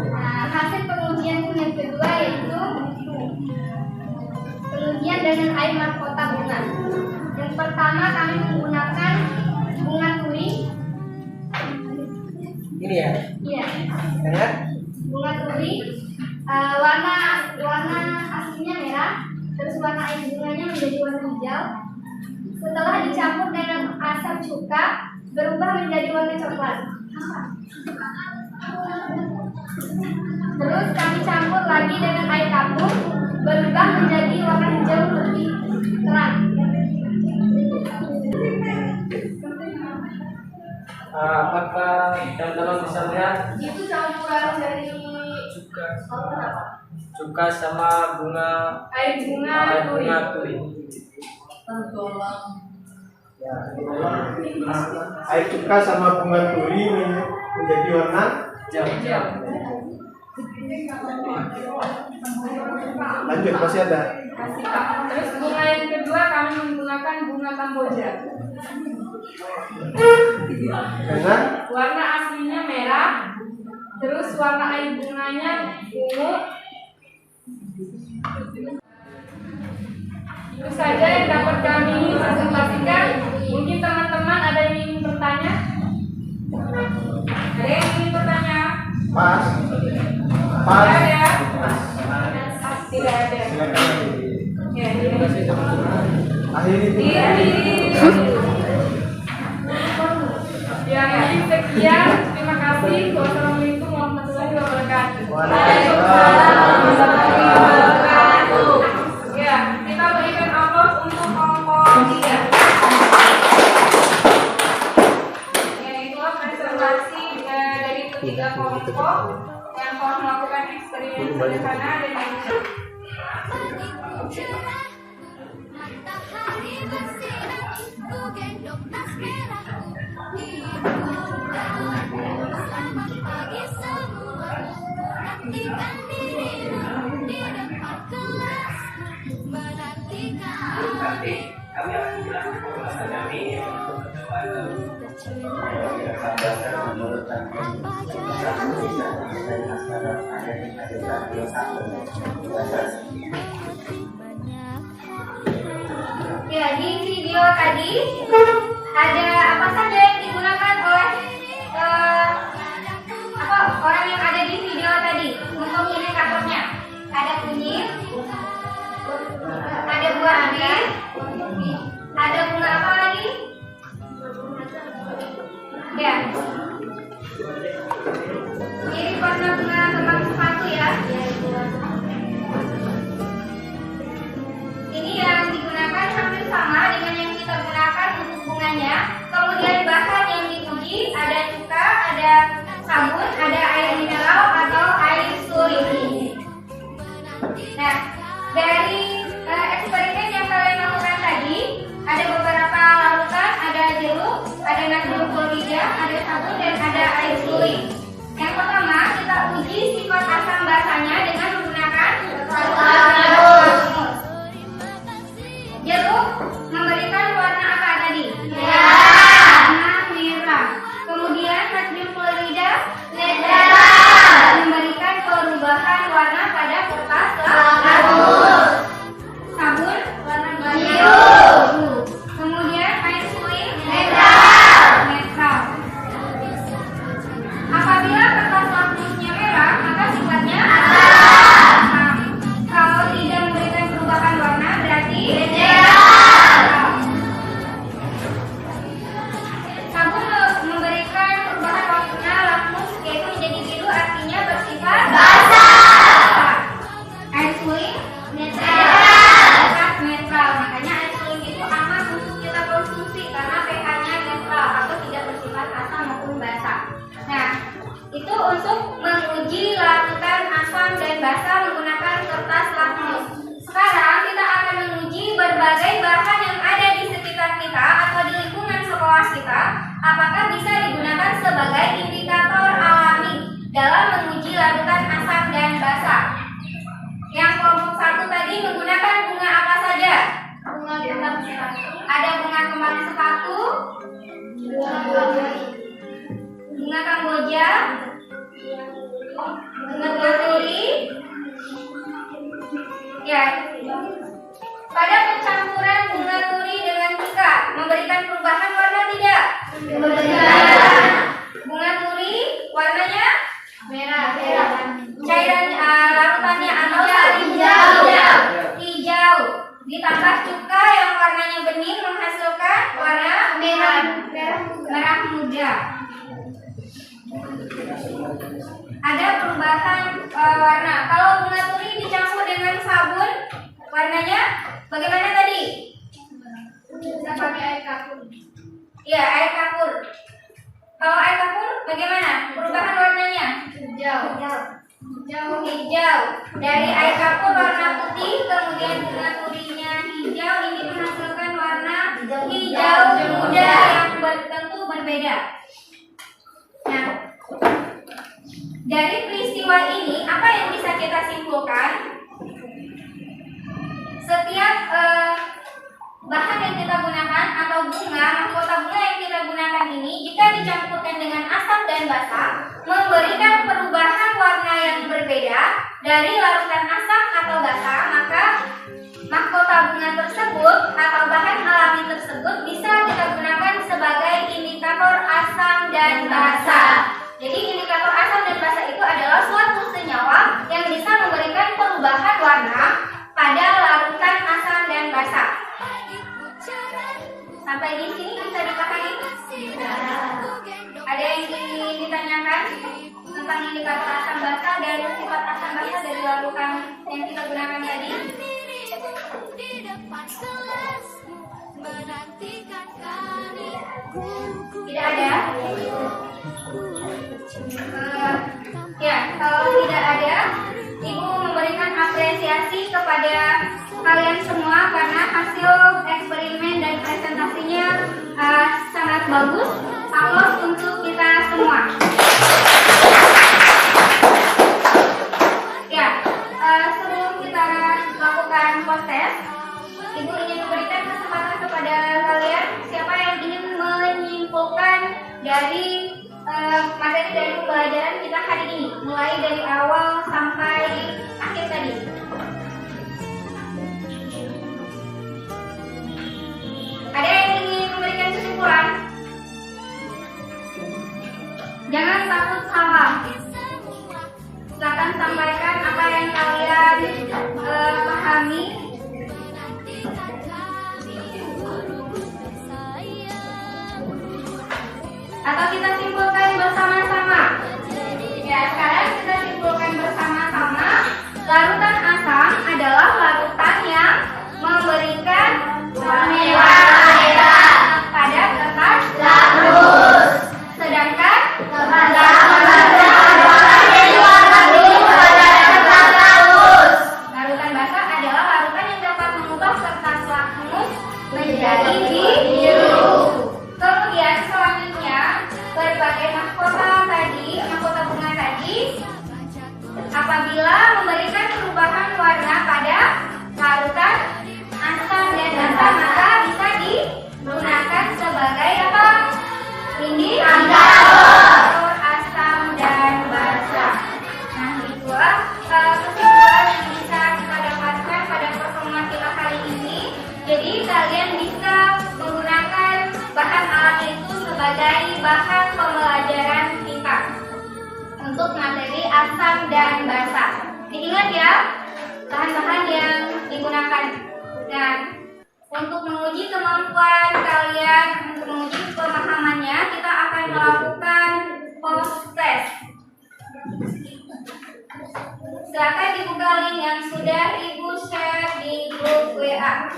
Nah, hasil pengujian yang kedua yaitu pengujian dengan air mahkota bunga. Yang pertama kami menggunakan bunga turi. Ini ya. Iya. Dengan Bunga turi. Warna aslinya merah. Terus warna air bunganya menjadi warna hijau. Setelah dicampur dengan asam cuka, berubah menjadi warna coklat. Terus kami campur lagi dengan air kapur, berubah menjadi warna hijau lebih terang. apakah teman-teman bisa lihat Itu campuran dari cuka sama bunga air bunga turi. turi. Ya, air cuka sama bunga turi menjadi warna hijau. Lanjut, masih ada. Kasih Kak. Terus bunga yang kedua kami menggunakan bunga Kamboja. Dengan Warna aslinya merah, terus warna air bunganya ungu. Itu saja yang dapat kami presentasikan. Mungkin teman-teman ada yang ingin bertanya? Ada yang ingin bertanya? pas. Tidak ada. Tidak ada. Silakan. Ya, Akhiri. ya, mungkin sekian. Terima kasih. Wassalamualaikum warahmatullahi wabarakatuh. Ya, kita berikan aplaus untuk kelompok 3. Ya, itulah presentasi dari ketiga kelompok yang telah melakukan eksperimen sederhana dan yang Matahari bersinar, ku gendong tas merah. Selamat pagi semua, praktikan dirimu di depan kelas, menantikan. Ya, di video tadi ada apa saja yang digunakan oleh orang yang ada di video tadi untuk indikatornya. Ada kunyit, ada buah angin, ada bunga apa lagi? Ya. Ini warna bunga kembang sepatu ya. Ini yang digunakan hampir sama dengan yang kita gunakan untuk bunganya. Kemudian bahan yang diuji ada cuka, ada sabun, ada air mineral atau air suri. Nah, dari eksperimen yang kalian lakukan tadi, ada beberapa larutan, ada jeruk, ada natrium klorida, ada sabun dan ada air suri. Yang pertama kita uji sifat asam basanya dengan menggunakan jeruk memberikan warna apa tadi? Warna merah. Kemudian natrium klorida memberikan perubahan warna pada kertas lakmus. Sabun warna biru. Kemudian air suri netral. Apabila kertas lakmusnya merah, maka sifatnya asam. Kalau tidak memberikan perubahan warna berarti sabun memberikan perubahan warna lakmus yaitu menjadi biru artinya bersifat basah. Air suling netral. Makanya air suling itu aman untuk kita konsumsi karena pH-nya netral atau tidak bersifat asam maupun basah. Nah, itu untuk menguji larutan asam dan basah menggunakan kertas lakmus. Sekarang kita akan menguji berbagai bahan yang ada di sekitar kita atau di lingkungan sekolah kita, apakah bisa digunakan sebagai indikator alami dalam menguji larutan asam dan basah. Yang kelompok 1 tadi menggunakan bunga apa saja? Bunga bunga kembang sepatu, bunga kamboja, bunga turi. Ya, pada pencampuran bunga turi dengan tika memberikan perubahan warna tidak? Memberikan. Bunga turi warnanya merah. Cairan larutannya atau hijau. Ditambah cuka yang warnanya bening menghasilkan warna merah muda. Ada perubahan warna. Kalau bunga turi dicampur dengan sabun, warnanya bagaimana tadi? Bisa pakai air kapur. Iya, air kapur. Kalau air kapur bagaimana? Perubahan warnanya? Hijau. Dari air kapur warna putih, kemudian bunga turinya hijau, ini menghasilkan warna hijau muda yang tentu berbeda. Nah, dari peristiwa ini apa yang bisa kita simpulkan? Setiap bahan yang kita gunakan atau bunga, mahkota bunga yang kita gunakan ini jika dicampurkan dengan asam dan basa memberikan perubahan warna yang berbeda dari larutan asam atau basa, maka mahkota bunga tersebut atau bahan alami tersebut bisa kita gunakan sebagai indikator asam dan basa. Jadi indikator asam dan basa itu adalah suatu senyawa yang bisa memberikan perubahan warna pada larutan asam dan basa. Sampai di sini bisa dipahami? Ada yang ingin ditanyakan tentang indikator asam basa dan sifat asam basa dari larutan yang kita gunakan tadi? Tidak ada? Ya, kalau tidak ada, Ibu memberikan apresiasi kepada kalian semua karena hasil eksperimen dan presentasinya sangat bagus. Aplaus untuk kita semua. Ya, sebelum kita lakukan post-test, Ibu ingin memberikan kesempatan kepada kalian siapa yang ingin menyimpulkan dari materi dari pembelajaran kita hari ini, mulai dari awal sampai akhir tadi. Ada yang ingin memberikan kesimpulan? Jangan takut salah. Silakan sampaikan apa yang kalian pahami. Atau kita simpulkan bersama-sama. Ya, sekarang kita simpulkan bersama-sama. Larutan asam adalah larutan yang memberikan warna pada kertas lapis. Sedangkan larutan basa adalah larutan yang dapat mengubah kertas lakmus menjadi biru. Kemudian selanjutnya berbagai mahkota bunga tadi apabila memberikan perubahan warna pada larutan asam dan basa maka bisa digunakan sebagai apa? Indikator asam dan basa. Nah, itulah kesimpulan yang bisa kita dapatkan pada pertemuan kita kali ini. Jadi kalian bisa menggunakan bahan alam itu sebagai bahan pembelajaran kita untuk materi asam dan basa. Diingat ya, bahan-bahan yang digunakan. Dan untuk menguji kemampuan kalian, untuk menguji pemahamannya, kita akan melakukan post-test. Silakan dibuka link yang sudah Ibu share di grup WA.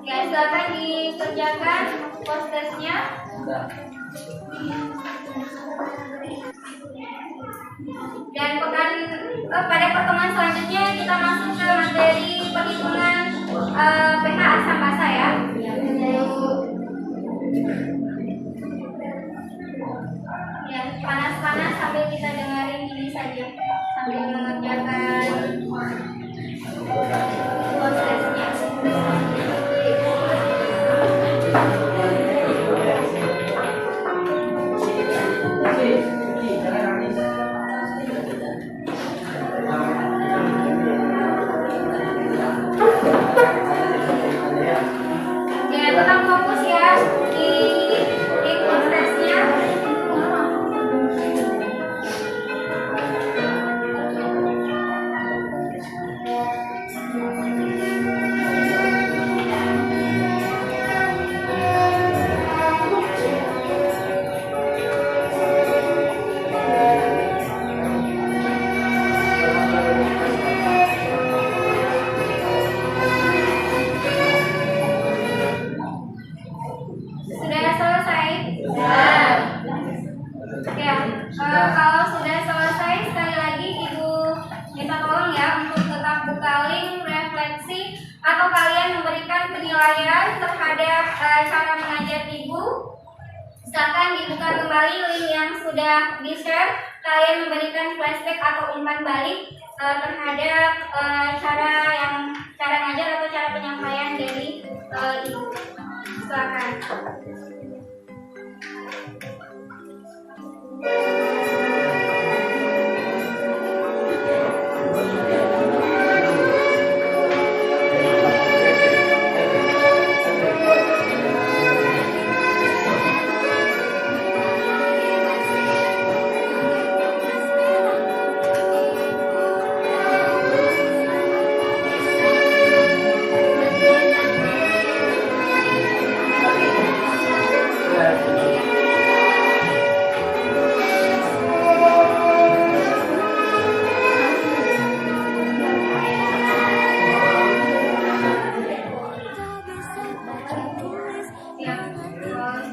Ya, silakan dikerjakan post-testnya. Dan pada pertemuan selanjutnya kita masuk ke materi perhitungan pH asam basa ya. menunjukkan kembali link yang sudah di-share. Kalian memberikan flashback atau umpan balik terhadap cara ngajar atau cara penyampaian dari ibu. Silakan.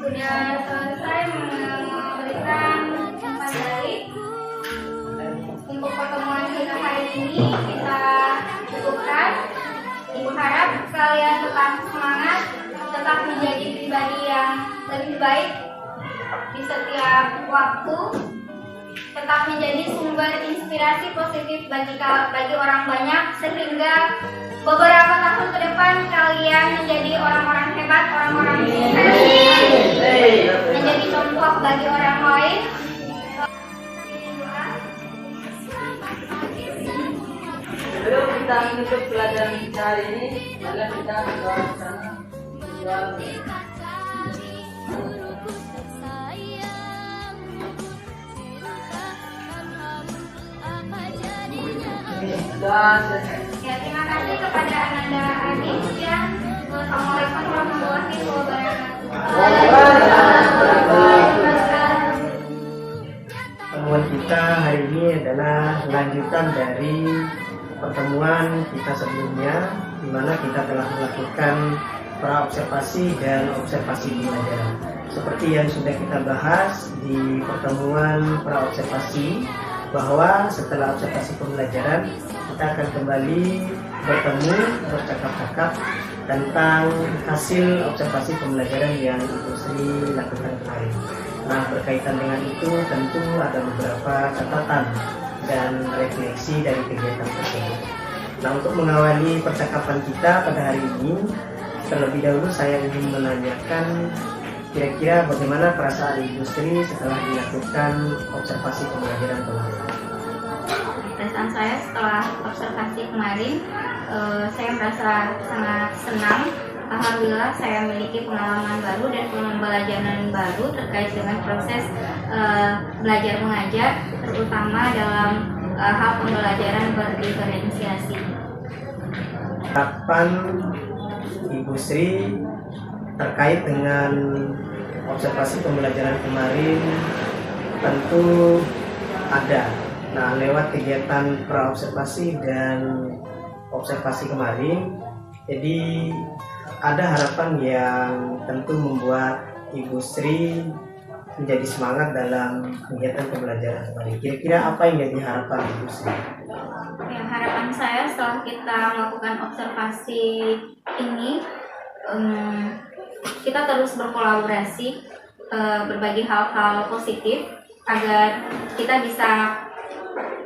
Sudah selesai memberikan umpan balik untuk pertemuan kita hari ini. Kita cukupkan. Ibu harap kalian tetap semangat, tetap menjadi pribadi yang lebih baik di setiap waktu, tetap menjadi sumber inspirasi positif bagi orang banyak, sehingga beberapa tahun ke depan kalian menjadi orang-orang hebat, orang-orang sukses, menjadi contoh bagi orang lain. Sebelum kita menutup pelajaran kita hari ini, mari kita berdoa bersama. Ya, terima kasih kepada Ananda Adis ya. Assalamualaikum warahmatullahi wabarakatuh. Pertemuan kita hari ini adalah lanjutan dari pertemuan kita sebelumnya, di mana kita telah melakukan praobservasi dan observasi pembelajaran. Seperti yang sudah kita bahas di pertemuan praobservasi, bahwa setelah observasi pembelajaran kita akan kembali bertemu, bercakap-cakap tentang hasil observasi pembelajaran yang Ibu Sri lakukan kemarin. Nah, berkaitan dengan itu tentu ada beberapa catatan dan refleksi dari kegiatan tersebut. Nah, untuk mengawali percakapan kita pada hari ini, terlebih dahulu saya ingin menanyakan kira-kira bagaimana perasaan Ibu Sri setelah dilakukan observasi pembelajaran kemarin. Perasaan saya setelah observasi kemarin, saya merasa sangat senang. Alhamdulillah saya memiliki pengalaman baru dan pembelajaran baru terkait dengan proses belajar mengajar, terutama dalam hal pembelajaran berdiferensiasi. Harapan Ibu Sri terkait dengan observasi pembelajaran kemarin tentu ada. Nah, lewat kegiatan praobservasi dan observasi kemarin, jadi ada harapan yang tentu membuat Ibu Sri menjadi semangat dalam kegiatan pembelajaran kemarin. Kira-kira apa yang jadi harapan Ibu Sri? Ya, harapan saya setelah kita melakukan observasi ini, kita terus berkolaborasi, berbagi hal-hal positif agar kita bisa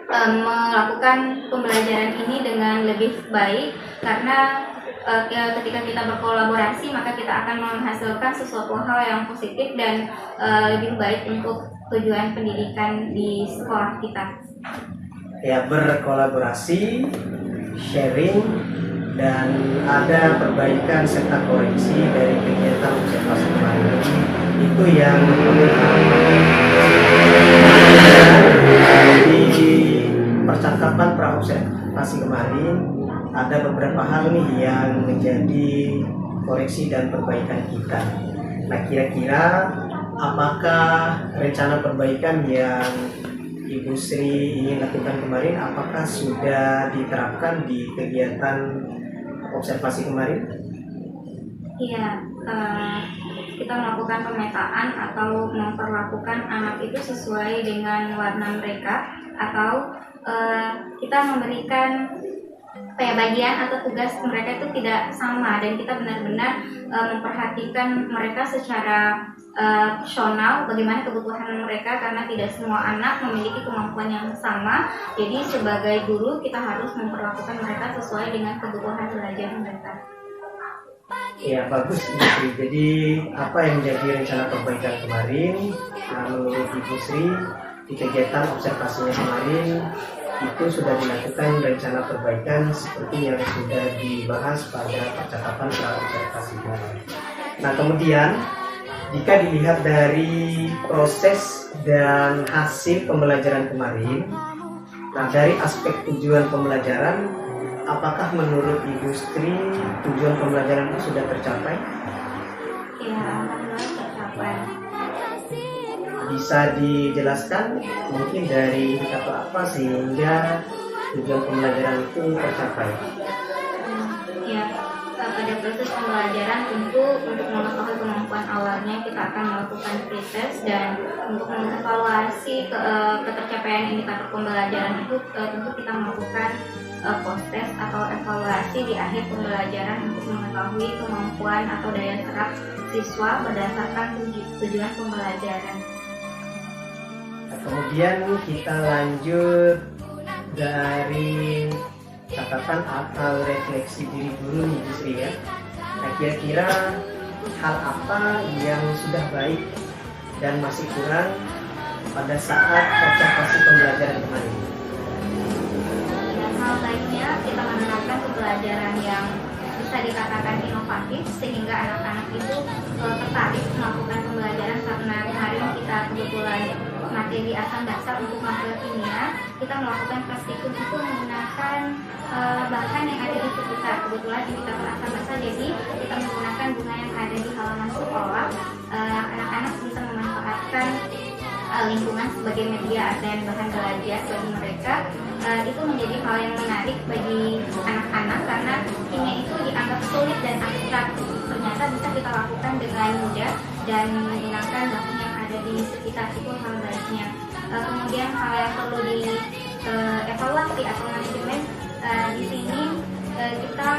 melakukan pembelajaran ini dengan lebih baik, karena ketika kita berkolaborasi maka kita akan menghasilkan sesuatu hal yang positif dan lebih baik untuk tujuan pendidikan di sekolah kita. Ya, berkolaborasi, sharing, dan ada perbaikan serta koreksi dari kegiatan observasi kemarin. Itu yang di percakapan praobservasi kemarin ada beberapa hal nih yang menjadi koreksi dan perbaikan kita. Nah, kira-kira apakah rencana perbaikan yang Ibu Sri ingin lakukan kemarin, apakah sudah diterapkan di kegiatan observasi kemarin? Iya, kita melakukan pemetaan atau memperlakukan anak itu sesuai dengan warna mereka, atau kita memberikan bagian atau tugas mereka itu tidak sama, dan kita benar-benar memperhatikan mereka secara personal, bagaimana kebutuhan mereka, karena tidak semua anak memiliki kemampuan yang sama. Jadi sebagai guru kita harus memperlakukan mereka sesuai dengan kebutuhan belajar mereka. Ya, bagus Ibu Sri. Jadi apa yang menjadi rencana perbaikan kemarin, menurut Ibu Sri di kegiatan observasinya kemarin itu sudah dilakukan rencana perbaikan seperti yang sudah dibahas pada percakapan pra-observasi kemarin. Nah, kemudian jika dilihat dari proses dan hasil pembelajaran kemarin, nah dari aspek tujuan pembelajaran, apakah menurut Ibu Sri tujuan pembelajaran itu sudah tercapai? Ya, alhamdulillah tercapai. Bisa dijelaskan mungkin dari indikator apa sehingga tujuan pembelajaran itu tercapai? Ya, pada proses pembelajaran tentu untuk mengetahui kemampuan awalnya kita akan melakukan pretest, dan untuk mengevaluasi ketercapaian indikator pembelajaran itu tentu kita melakukan post-test atau evaluasi di akhir pembelajaran untuk mengetahui kemampuan atau daya serap siswa berdasarkan tujuan pembelajaran. Kemudian kita lanjut dari catatan atau refleksi diri guru nih Bu Sri ya. Nah, kira-kira hal apa yang sudah baik dan masih kurang pada saat observasi pembelajaran kemarin? Ya, hal baiknya kita menerapkan pembelajaran yang bisa dikatakan inovatif sehingga anak-anak itu tertarik melakukan pembelajaran, karena kemarin kita kebetulan materi asam dasar untuk mata kimia, kita melakukan praktikum itu menggunakan bahan yang ada di sekitar. Kebetulan indikator asam dasar, jadi kita menggunakan bunga yang ada di halaman sekolah. Anak-anak bisa memanfaatkan lingkungan sebagai media dan bahan belajar bagi mereka. Itu menjadi hal yang menarik bagi anak-anak karena kimia itu dianggap sulit dan abstrak. Ternyata bisa kita lakukan dengan mudah dan menggunakan bahan yang ada di sekitar, itu hal baiknya. Kemudian hal yang perlu dievaluasi atau manajemen di sini kita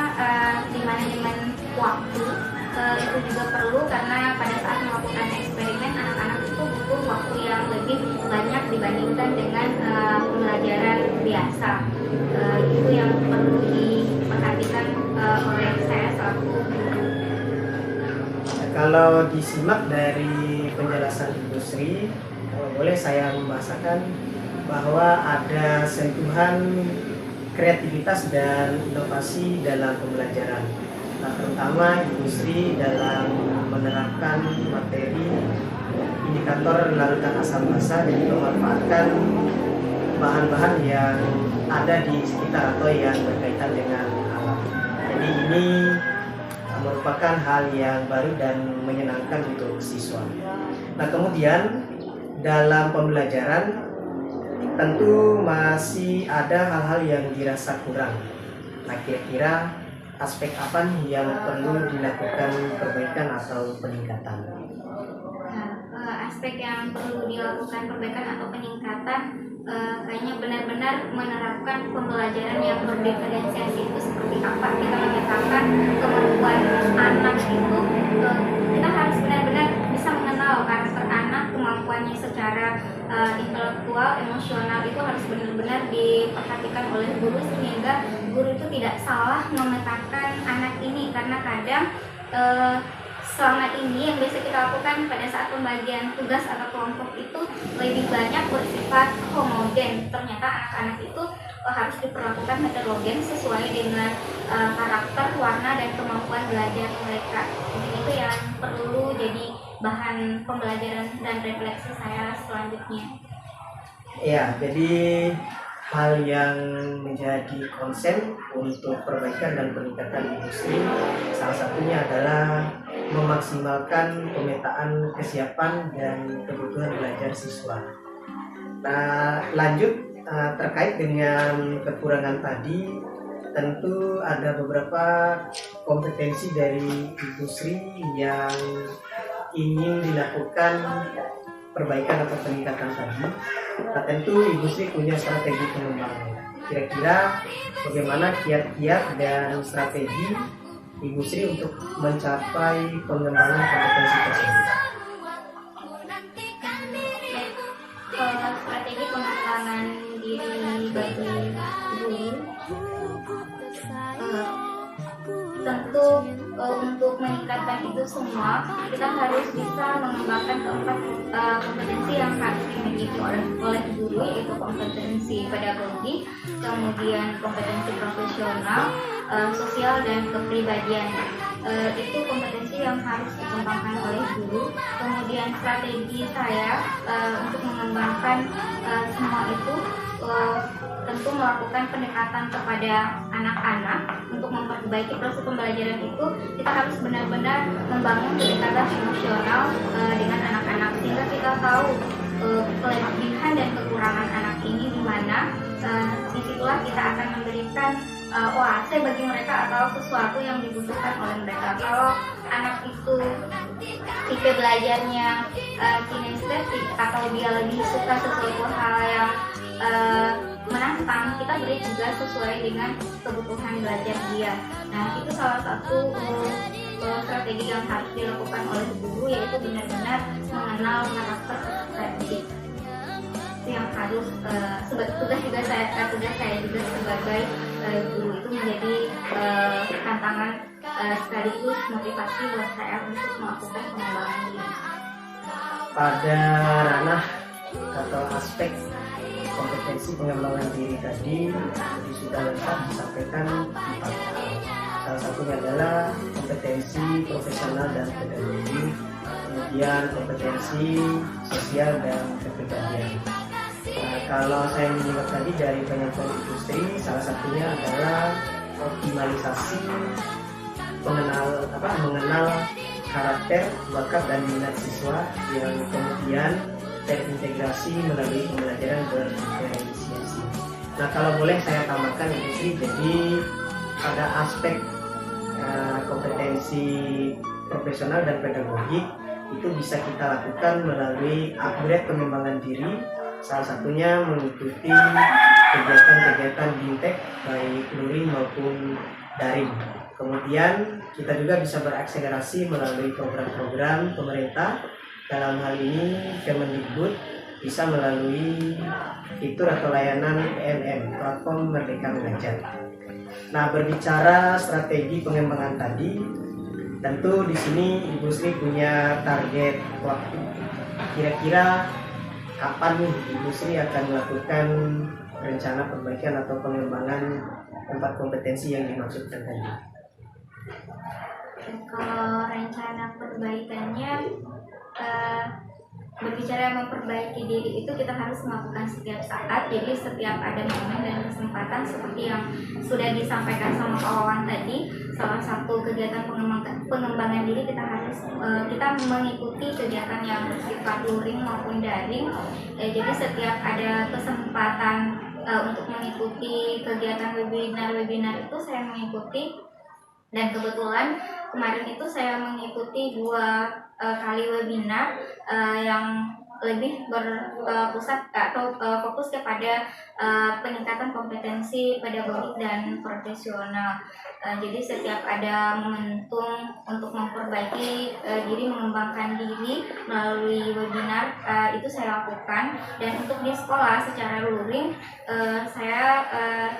di manajemen waktu itu juga perlu, karena pada saat melakukan eksperimen anak-anak itu butuh waktu yang lebih banyak dibandingkan dengan pembelajaran biasa. Itu yang perlu diperhatikan oleh saya selaku guru. Kalau disimak dari penjelasan Ibu Sri, kalau boleh saya membahasakan bahwa ada sentuhan kreativitas dan inovasi dalam pembelajaran. Nah, terutama Ibu Sri dalam menerapkan materi indikator larutan asam basa dan memanfaatkan bahan-bahan yang ada di sekitar atau yang berkaitan dengan alam. Jadi ini merupakan hal yang baru dan menyenangkan untuk siswa. Nah, kemudian dalam pembelajaran tentu masih ada hal-hal yang dirasa kurang. Nah, kira-kira aspek apa nih yang perlu dilakukan perbaikan atau peningkatan? Nah, aspek yang perlu dilakukan perbaikan atau peningkatan kayaknya benar-benar menerapkan pembelajaran yang berdiferensiasi. Itu seperti apa? Kita memetakan kemampuan anak itu, kita harus benar-benar bisa mengenal karakter anak, kemampuannya secara intelektual, emosional itu harus benar-benar diperhatikan oleh guru sehingga guru itu tidak salah memetakan anak ini, karena kadang selama ini yang biasa kita lakukan pada saat pembagian tugas atau kelompok itu lebih banyak bersifat homogen. Ternyata anak-anak itu harus diperlakukan heterogen sesuai dengan karakter, warna, dan kemampuan belajar mereka. Mungkin itu yang perlu jadi bahan pembelajaran dan refleksi saya selanjutnya. Ya, jadi hal yang menjadi konsen untuk perbaikan dan peningkatan industri salah satunya adalah memaksimalkan pemetaan kesiapan dan kebutuhan belajar siswa. Nah, lanjut terkait dengan kekurangan tadi, tentu ada beberapa kompetensi dari Ibu Sri yang ingin dilakukan perbaikan atau peningkatan tadi. Nah, tentu Ibu Sri punya strategi pengembangan. kira-kira bagaimana kiat-kiat dan strategi Ibu Sri untuk mencapai pengembangan kompetensi tersebut? Strategi pengembangan diri bagi guru tentu untuk meningkatkan itu semua kita harus bisa mengembangkan keempat kompetensi yang harus dimiliki oleh guru, yaitu kompetensi pedagogi, kemudian kompetensi profesional, sosial, dan kepribadian. Itu kompetensi yang harus dikembangkan oleh guru. Kemudian strategi saya untuk mengembangkan semua itu tentu melakukan pendekatan kepada anak-anak. Untuk memperbaiki proses pembelajaran itu kita harus benar-benar membangun kedekatan emosional dengan anak-anak, sehingga kita tahu kelebihan dan kekurangan anak ini di mana. Disitulah kita akan memberikan oase bagi mereka atau sesuatu yang dibutuhkan oleh mereka. Kalau anak itu tipe belajarnya kinestetik atau dia lebih suka sesuatu hal yang menantang, kita beri juga sesuai dengan kebutuhan belajar dia. Nah, itu salah satu strategi yang harus dilakukan oleh guru, yaitu benar-benar mengenal karakter tadi. Itu yang harus tugas saya juga sebagai guru itu menjadi tantangan sekaligus motivasi buat saya untuk melakukan pengembangan diri. Pada ranah atau aspek kompetensi pengembangan diri tadi sudah lengkap disampaikan 4 hal. Salah satunya adalah kompetensi profesional dan pedagogi, kemudian kompetensi sosial dan kepribadian. Kalau saya menyimak tadi dari penyampaian Ibu Sri, salah satunya adalah optimalisasi mengenal karakter, bakat, dan minat siswa yang kemudian terintegrasi melalui pembelajaran berdiferensiasi. Nah, kalau boleh saya tambahkan Ibu Sri, jadi pada aspek kompetensi profesional dan pedagogik itu bisa kita lakukan melalui upgrade pengembangan diri. Salah satunya mengikuti kegiatan-kegiatan BIMTEK baik luring maupun daring. Kemudian kita juga bisa berakselerasi melalui program-program pemerintah. Dalam hal ini Kemendikbud bisa melalui fitur atau layanan PMM, Platform Merdeka Belajar. Nah, berbicara strategi pengembangan tadi, tentu di sini Ibu Sri punya target waktu. Kira-kira kapan nih Ibu Sri akan melakukan rencana perbaikan atau pengembangan 4 kompetensi yang dimaksudkan tadi? Kalau rencana perbaikannya, berbicara memperbaiki diri itu kita harus melakukan setiap saat. Jadi setiap ada momen dan kesempatan seperti yang sudah disampaikan sama Pak Wawan tadi, salah satu kegiatan pengembangan diri kita harus kita mengikuti kegiatan yang bersifat luring maupun daring. Jadi setiap ada kesempatan untuk mengikuti kegiatan webinar itu saya mengikuti, dan kebetulan kemarin itu saya mengikuti 2 kali webinar yang lebih berpusat atau fokus kepada peningkatan kompetensi pedagogik dan profesional. Jadi setiap ada momentum untuk memperbaiki diri, mengembangkan diri melalui webinar itu saya lakukan. Dan untuk di sekolah secara luring saya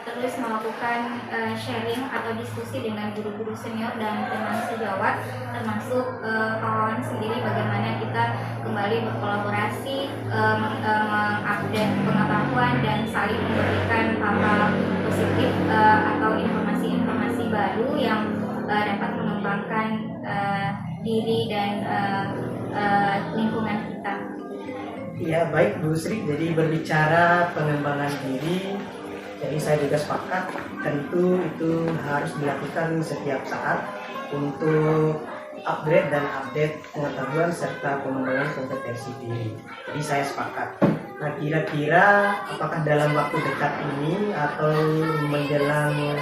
terus melakukan sharing atau diskusi dengan guru-guru senior dan teman sejawat, termasuk kawan sendiri, bagaimana kita kembali berkolaborasi, mengupdate pengetahuan dan saling memberikan hal-hal positif atau informasi-informasi baru yang dapat mengembangkan diri dan lingkungan kita. Ya, baik Bu Sri. Jadi berbicara pengembangan diri, jadi saya juga sepakat tentu itu harus dilakukan setiap saat untuk upgrade dan update pengetahuan serta pengembangan kompetensi diri. Jadi saya sepakat. Nah, kira-kira apakah dalam waktu dekat ini atau menjelang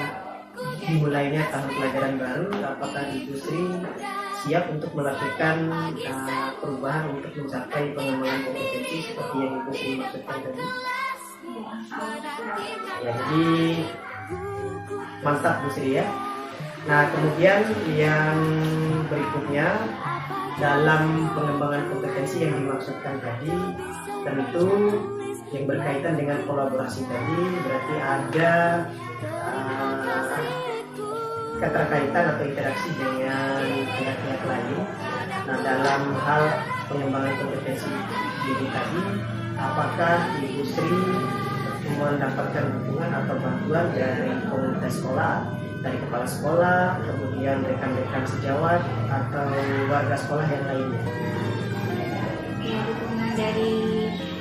dimulainya tahun pelajaran baru, apakah Ibu Sri siap untuk melakukan perubahan untuk mencapai pengembangan kompetensi seperti yang Ibu Sri maksudkan tadi? Ya, jadi mantap Bu Sri ya. Nah, kemudian yang berikutnya dalam pengembangan kompetensi yang dimaksudkan tadi, tentu yang berkaitan dengan kolaborasi tadi berarti ada keterkaitan atau interaksi dengan pihak-pihak lain. Nah, dalam hal pengembangan kompetensi diri tadi, apakah Ibu Sri mendapatkan dukungan atau bantuan dari komunitas sekolah, dari kepala sekolah, kemudian rekan-rekan sejawat atau warga sekolah yang lainnya? Ya, dukungan dari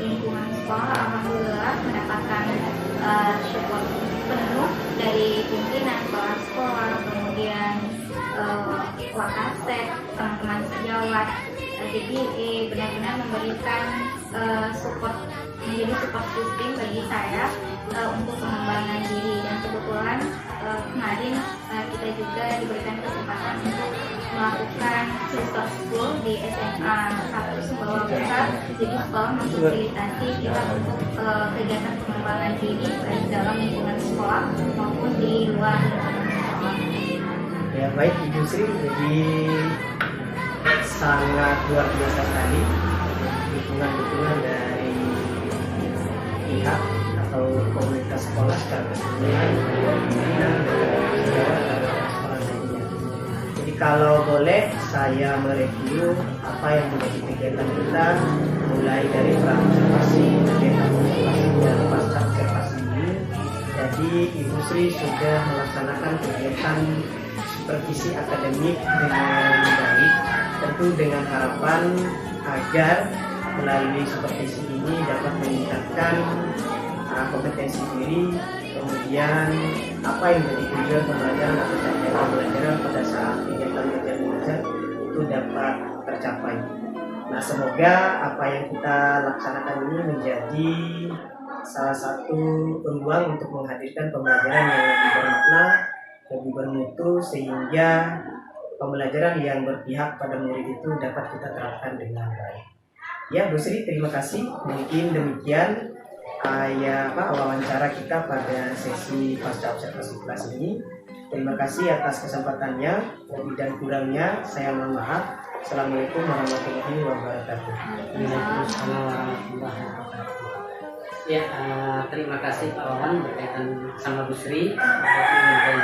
lingkungan sekolah alhamdulillah mendapatkan support penuh dari pimpinan kepala sekolah, kemudian wakaset, teman-teman sejawat. Jadi benar-benar memberikan support, menjadi support system bagi saya untuk pengembangan diri. Dan kebetulan kemarin kita juga diberikan kesempatan untuk melakukan sister school di SMA 1 Sumbawa Besar. Jadi sekolah memfasilitasi kita untuk kegiatan pengembangan diri baik dalam lingkungan sekolah maupun di luar lingkungan sekolah. Ya, baik Ibu Sri, jadi sangat luar biasa sekali dukungan dari pihak atau komunitas sekolah secara keseluruhan dan sekolah lainnya. Jadi kalau boleh saya mereview apa yang menjadi kegiatan kita mulai dari praobservasi, kegiatan observasi dan pasca observasi ini. Jadi Ibu Sri sudah melaksanakan kegiatan supervisi akademik dengan baik, tentu dengan harapan agar melalui supervisi ini dapat meningkatkan kompetensi diri, kemudian apa yang menjadi tujuan pembelajaran atau capaian pembelajaran pada saat kegiatan belajar mengajar itu dapat tercapai. Nah, semoga apa yang kita laksanakan ini menjadi salah satu peluang untuk menghadirkan pembelajaran yang lebih bermakna, lebih bermutu, sehingga pembelajaran yang berpihak pada murid itu dapat kita terapkan dengan baik. Ya, Bu Sri, terima kasih. Mungkin demikian wawancara kita pada sesi pasca observasi kelas ini. Terima kasih atas kesempatannya. Lebih dan kurangnya saya mohon maaf. Assalamualaikum warahmatullahi wabarakatuh. Waalaikumsalam warahmatullahi wabarakatuh. Ya, terima kasih Pak Wawan berkaitan sama Bu Sri.